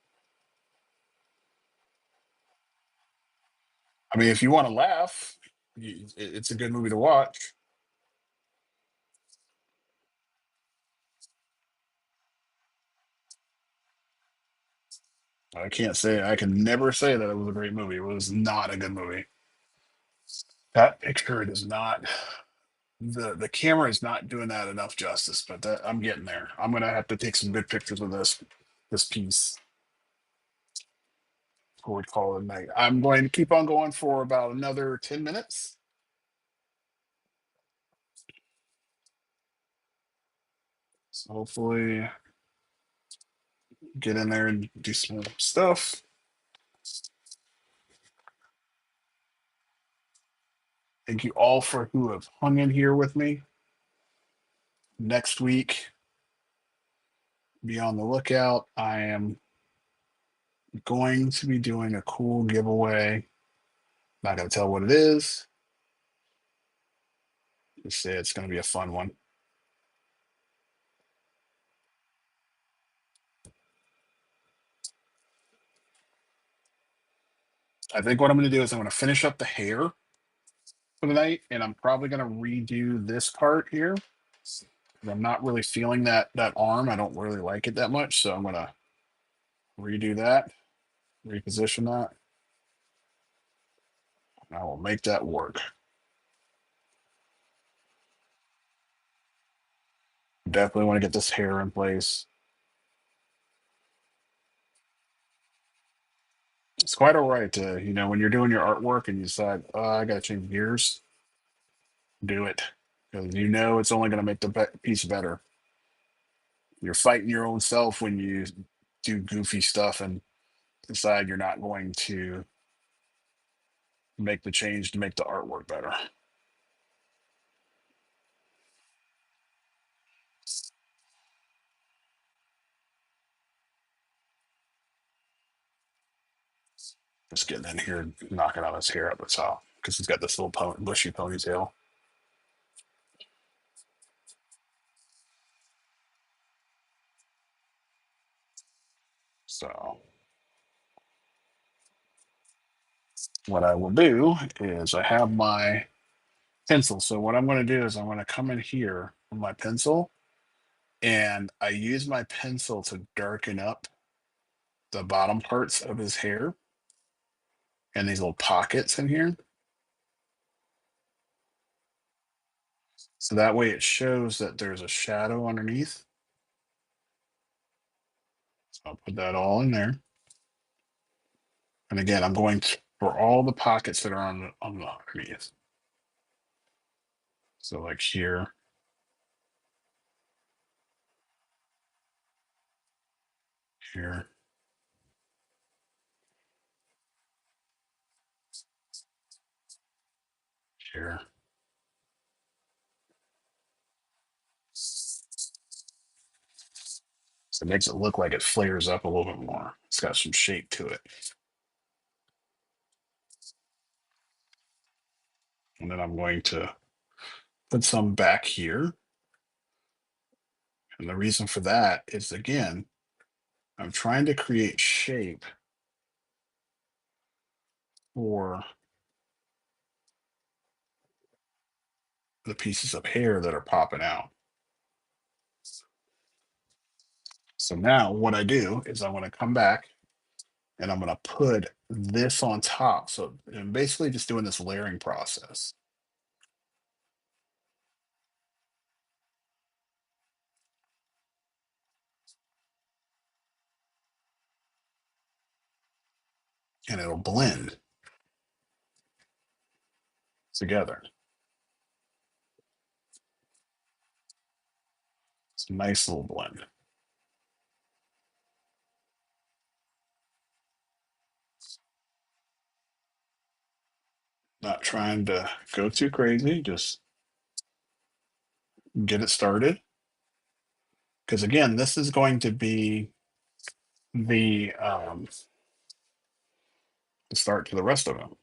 S1: I mean, if you want to laugh, it's a good movie to watch. I can never say that it was a great movie. It was not a good movie. That picture does not the camera is not doing that enough justice, but I'm getting there. I'm gonna have to take some good pictures of this piece before we call it a night. I'm going to keep on going for about another 10 minutes. So hopefully get in there and do some stuff. Thank you all for who have hung in here with me. Next week, be on the lookout. I am going to be doing a cool giveaway. Not going to tell what it is. Just say it's going to be a fun one. I think what I'm going to do is I'm going to finish up the hair for the night, and I'm probably going to redo this part here. I'm not really feeling that arm. I don't really like it that much, so I'm going to redo that, reposition that. And I will make that work. Definitely want to get this hair in place. It's quite all right to, when you're doing your artwork and you decide, oh, I got to change gears, do it. Because it's only going to make the piece better. You're fighting your own self when you do goofy stuff and decide you're not going to make the change to make the artwork better. Just getting in here, knocking out his hair at the top because he's got this little bushy ponytail. So what I will do is I have my pencil. So what I'm going to do is I'm going to come in here with my pencil, and I use my pencil to darken up the bottom parts of his hair and these little pockets in here. So that way it shows that there's a shadow underneath. So I'll put that all in there. And again, I'm going for all the pockets that are on the underneath. So like here, here, here. So it makes it look like it flares up a little bit more. It's got some shape to it. And then I'm going to put some back here. And the reason for that is, again, I'm trying to create shape for the pieces of hair that are popping out. So now what I do is I'm going to come back and I'm going to put this on top. So I'm basically just doing this layering process. And it'll blend together. It's a nice little blend. Not trying to go too crazy, just get it started. Because again, this is going to be the start to the rest of them.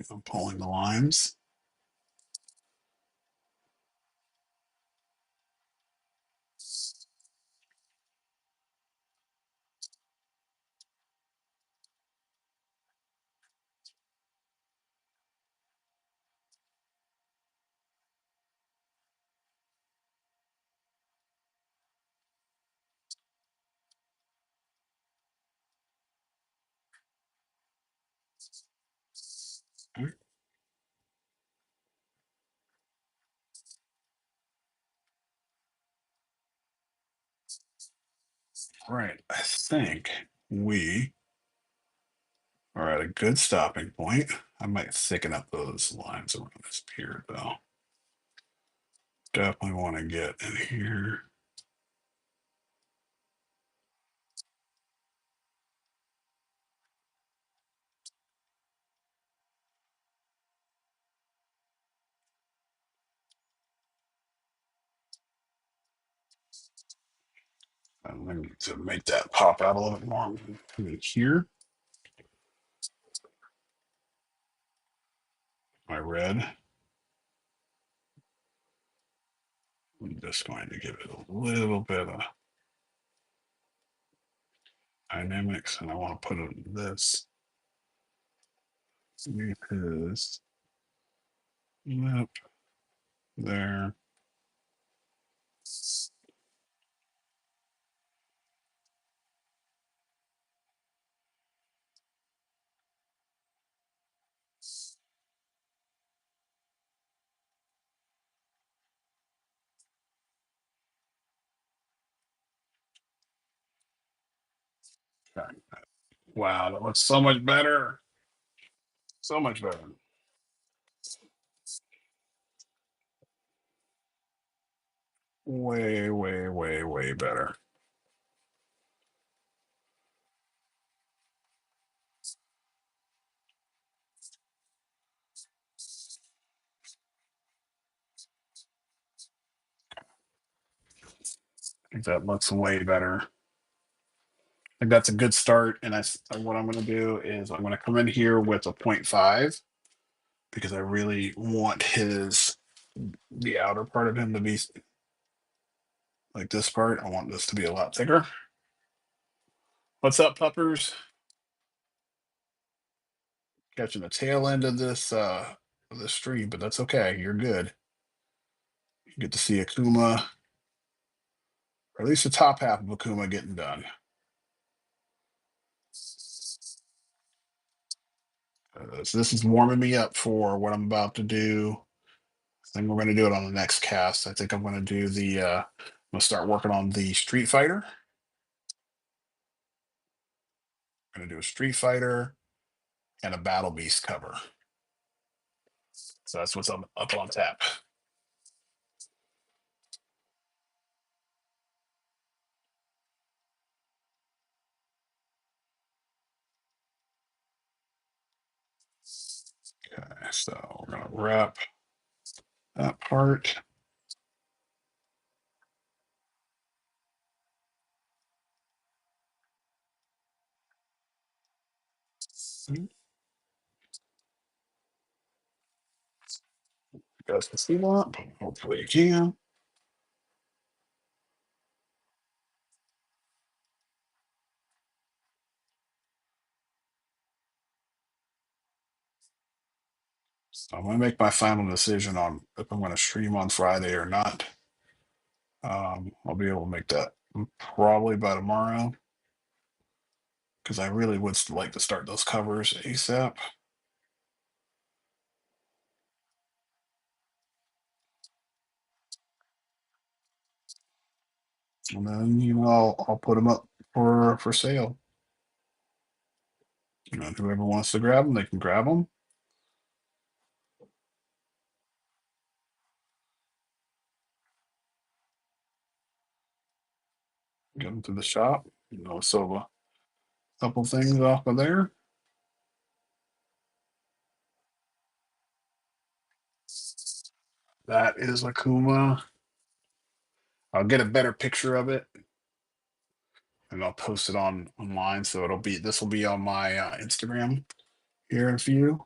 S1: I'm pulling the lines. All right, I think we are at a good stopping point. I might thicken up those lines around this beard though. Definitely want to get in here. And I need to make that pop out a little bit more. Come in here. My red. I'm just going to give it a little bit of dynamics, and I want to put it in this. His lip there. Okay. Wow, that looks so much better. So much better. Way, way, way, way better. I think that looks way better. I think that's a good start. And what I'm going to do is I'm going to come in here with a 0.5 because I really want the outer part of him to be like this part. I want this to be a lot thicker. What's up, puppers? Catching the tail end of this stream, but that's okay. You're good. You get to see Akuma, or at least the top half of Akuma getting done. So this is warming me up for what I'm about to do. I think we're going to do it on the next cast. I think I'm going to do I'm going to start working on the Street Fighter. I'm going to do a Street Fighter and a Battle Beast cover. So that's what's up on tap. Okay, so we're going to wrap that part. You guys can see that. Hopefully you can. So I'm going to make my final decision on if I'm going to stream on Friday or not. I'll be able to make that probably by tomorrow because I really would like to start those covers ASAP. And then I'll put them up for sale. Whoever wants to grab them, they can grab them. Get them to the shop. So a couple things off of there. That is Akuma. I'll get a better picture of it, and I'll post it online. So this will be on my Instagram here in a few.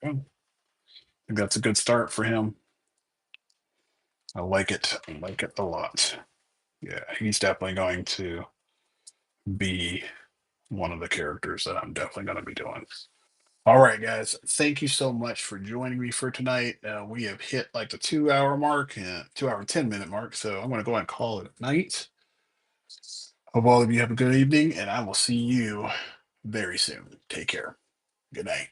S1: Yeah. I think that's a good start for him. I like it. I like it a lot. Yeah, he's definitely going to be one of the characters that I'm definitely going to be doing. All right, guys. Thank you so much for joining me for tonight. We have hit like the 2 hour mark, 2 hour and 10 minute mark. So I'm going to go ahead and call it a night. Hope all of you have a good evening, and I will see you very soon. Take care. Good night.